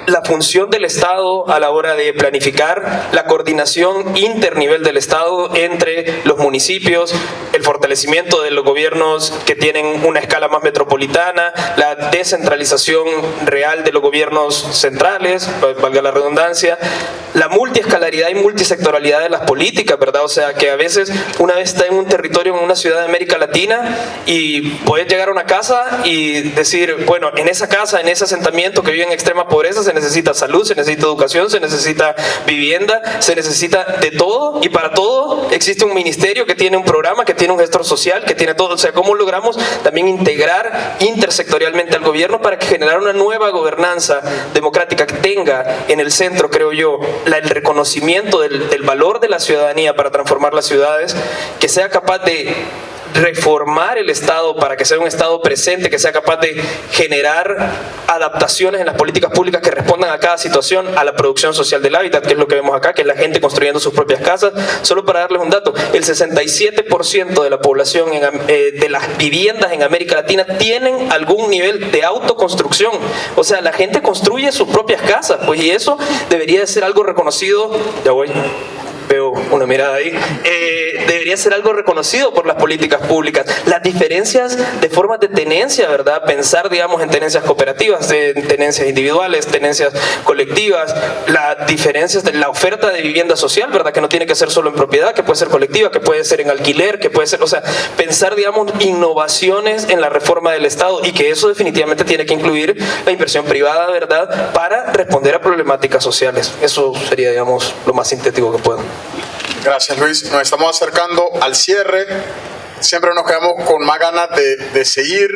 la función del Estado a la hora de planificar, la coordinación internivel del Estado entre los municipios, el fortalecimiento de los gobiernos que tienen una escala más metropolitana, la descentralización real de los gobiernos centrales, valga la redundancia, la multiescalaridad y multisectorialidad de las políticas, ¿verdad? O sea, que a veces una vez está en un territorio, en una ciudad de América Latina, y puedes llegar a una casa y decir, bueno, en esa casa, en ese asentamiento que vive en extrema pobreza, se necesita salud, se necesita educación, se necesita vivienda, se necesita de todo, y para todo existe un ministerio que tiene un programa, que tiene un gestor social, que tiene todo. O sea, ¿cómo logramos también integrar intersectorialmente al gobierno para generar una nueva gobernanza democrática que tenga en el centro, creo yo, el reconocimiento del valor de la ciudadanía para transformar las ciudades, que sea capaz de reformar el Estado para que sea un Estado presente, que sea capaz de generar adaptaciones en las políticas públicas que respondan a cada situación, a la producción social del hábitat, que es lo que vemos acá, que es la gente construyendo sus propias casas? Solo para darles un dato, el 67% de la población de las viviendas en América Latina tienen algún nivel de autoconstrucción. O sea, la gente construye sus propias casas, pues, y eso debería de ser algo reconocido. Ya voy. Veo una mirada ahí. Debería ser algo reconocido por las políticas públicas. Las diferencias de formas de tenencia, ¿verdad? Pensar, digamos, en tenencias cooperativas, en tenencias individuales, tenencias colectivas, las diferencias de la oferta de vivienda social, ¿verdad? Que no tiene que ser solo en propiedad, que puede ser colectiva, que puede ser en alquiler, que puede ser, o sea, pensar, digamos, innovaciones en la reforma del Estado, y que eso definitivamente tiene que incluir la inversión privada, ¿verdad? Para responder a problemáticas sociales. Eso sería, digamos, lo más sintético que puedo. Gracias, Luis. Nos estamos acercando al cierre. Siempre nos quedamos con más ganas de seguir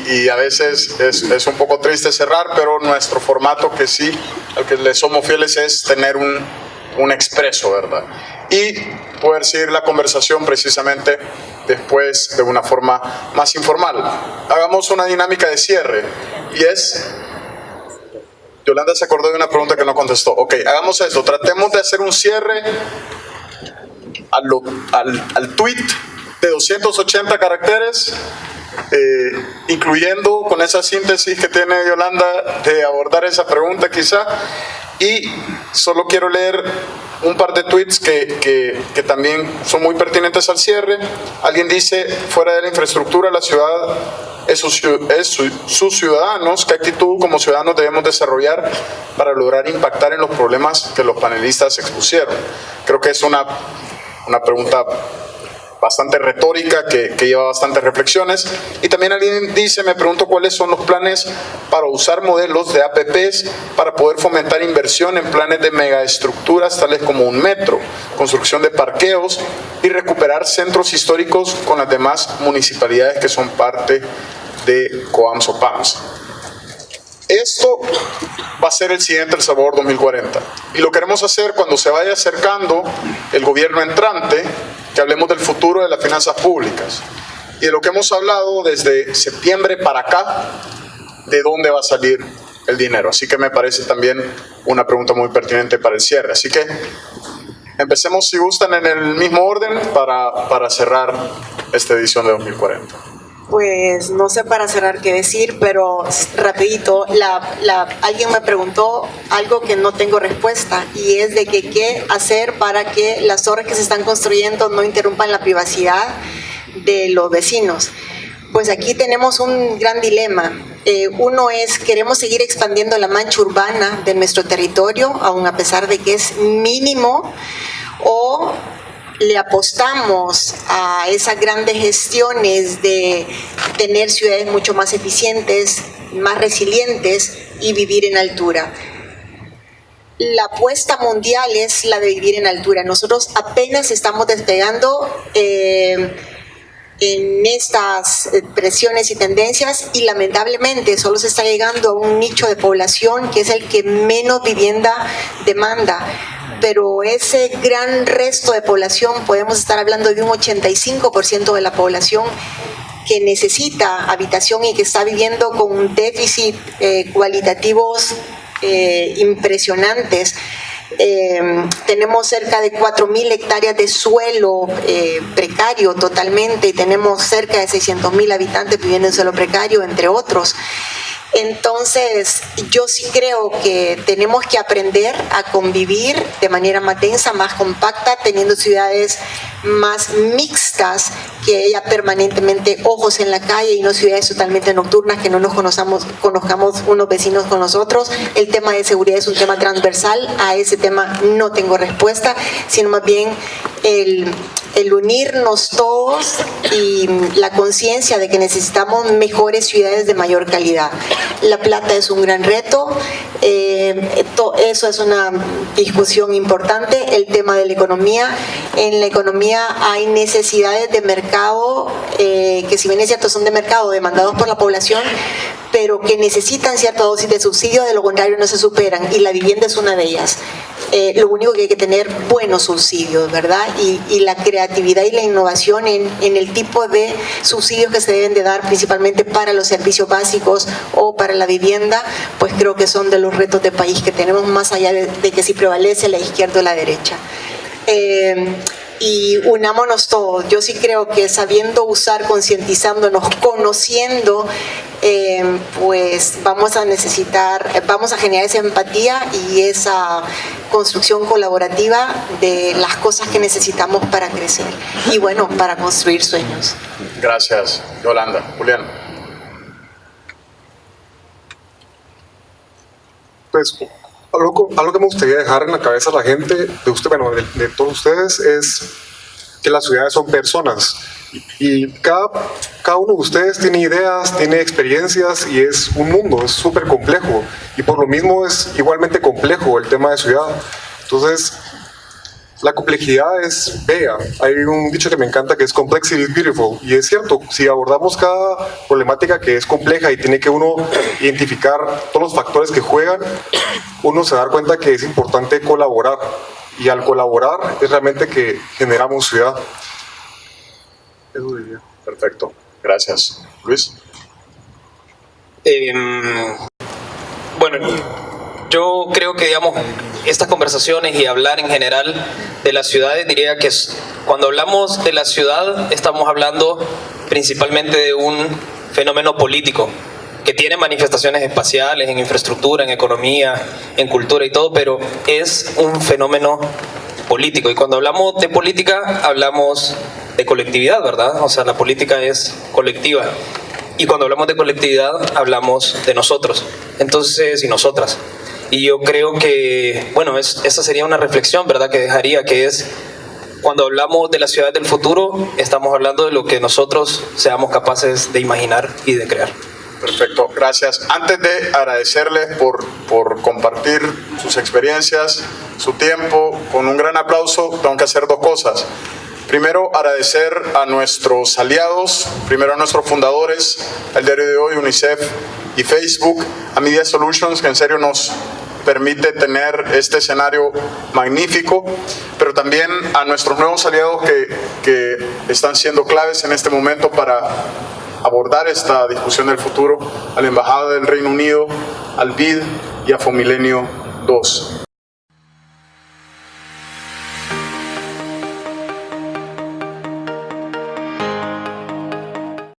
y a veces es un poco triste cerrar, pero nuestro formato, que sí, al que le somos fieles, es tener un expreso, ¿verdad? Y poder seguir la conversación precisamente después de una forma más informal. Hagamos una dinámica de cierre, y es... Yolanda se acordó de una pregunta que no contestó. Ok, hagamos esto, tratemos de hacer un cierre al tweet de 280 caracteres, incluyendo con esa síntesis que tiene Yolanda de abordar esa pregunta quizá. Y solo quiero leer un par de tweets que también son muy pertinentes al cierre. Alguien dice: fuera de la infraestructura, la ciudad es sus ciudadanos. ¿Qué actitud como ciudadanos debemos desarrollar para lograr impactar en los problemas que los panelistas expusieron? Creo que es una pregunta bastante retórica que lleva bastantes reflexiones. Y también alguien dice: me pregunto cuáles son los planes para usar modelos de APPs para poder fomentar inversión en planes de megaestructuras tales como un metro, construcción de parqueos y recuperar centros históricos con las demás municipalidades que son parte de COAMS-OPAMS. Esto va a ser el siguiente El Salvador 2040, y lo queremos hacer cuando se vaya acercando el gobierno entrante, que hablemos del futuro de las finanzas públicas y de lo que hemos hablado desde septiembre para acá, de dónde va a salir el dinero. Así que me parece también una pregunta muy pertinente para el cierre. Así que empecemos, si gustan, en el mismo orden para cerrar esta edición de 2040. Pues no sé para cerrar qué decir, pero rapidito, alguien me preguntó algo que no tengo respuesta, y es de que qué hacer para que las torres que se están construyendo no interrumpan la privacidad de los vecinos. Pues aquí tenemos un gran dilema. Uno es, queremos seguir expandiendo la mancha urbana de nuestro territorio, aun a pesar de que es mínimo, o le apostamos a esas grandes gestiones de tener ciudades mucho más eficientes, más resilientes y vivir en altura. La apuesta mundial es la de vivir en altura. Nosotros apenas estamos despegando en estas presiones y tendencias, y lamentablemente solo se está llegando a un nicho de población que es el que menos vivienda demanda. Pero ese gran resto de población, podemos estar hablando de un 85% de la población que necesita habitación y que está viviendo con un déficit cualitativos impresionantes. Tenemos cerca de 4.000 hectáreas de suelo precario totalmente, y tenemos cerca de 600.000 habitantes viviendo en suelo precario, entre otros. Entonces, yo sí creo que tenemos que aprender a convivir de manera más densa, más compacta, teniendo ciudades más mixtas, que haya permanentemente ojos en la calle y no ciudades totalmente nocturnas, que no nos conozcamos unos vecinos con nosotros. El tema de seguridad es un tema transversal, a ese tema no tengo respuesta, sino más bien el unirnos todos y la conciencia de que necesitamos mejores ciudades de mayor calidad. La Plata es un gran reto, eso es una discusión importante. El tema de la economía, en la economía hay necesidades de mercado, que si bien es cierto son de mercado demandados por la población, pero que necesitan cierta dosis de subsidio, de lo contrario no se superan, y la vivienda es una de ellas. Lo único que hay que tener buenos subsidios, ¿verdad? Y la creatividad y la innovación en el tipo de subsidios que se deben de dar principalmente para los servicios básicos o para la vivienda, pues creo que son de los retos de país que tenemos, más allá de que si prevalece la izquierda o la derecha. Y unámonos todos. Yo sí creo que sabiendo usar, concientizándonos, conociendo, pues vamos a generar esa empatía y esa construcción colaborativa de las cosas que necesitamos para crecer y bueno, para construir sueños. Gracias, Yolanda. Julián. Pues algo que me gustaría dejar en la cabeza a la gente, de todos ustedes, es que las ciudades son personas y cada uno de ustedes tiene ideas, tiene experiencias y es un mundo, es súper complejo y por lo mismo es igualmente complejo el tema de ciudad. Entonces, la complejidad es bella. Hay un dicho que me encanta que es complexity is beautiful, y es cierto, si abordamos cada problemática que es compleja y tiene que uno identificar todos los factores que juegan, uno se da cuenta que es importante colaborar, y al colaborar es realmente que generamos ciudad. Eso diría. Perfecto, gracias. Luis. Bueno, yo creo que, digamos, estas conversaciones y hablar en general de las ciudades, diría que cuando hablamos de la ciudad estamos hablando principalmente de un fenómeno político que tiene manifestaciones espaciales, en infraestructura, en economía, en cultura y todo, pero es un fenómeno político. Y cuando hablamos de política hablamos de colectividad, ¿verdad? O sea, la política es colectiva. Y cuando hablamos de colectividad hablamos de nosotros, entonces, y nosotras. Y yo creo que, bueno, esa sería una reflexión, ¿verdad?, que dejaría, que es, cuando hablamos de la ciudad del futuro, estamos hablando de lo que nosotros seamos capaces de imaginar y de crear. Perfecto, gracias. Antes de agradecerles por compartir sus experiencias, su tiempo, con un gran aplauso, tengo que hacer dos cosas. Primero, agradecer a nuestros aliados, primero a nuestros fundadores, el diario de hoy, UNICEF y Facebook, a Media Solutions, que en serio nos permite tener este escenario magnífico, pero también a nuestros nuevos aliados que están siendo claves en este momento para abordar esta discusión del futuro, a la Embajada del Reino Unido, al BID y a Fomilenio 2.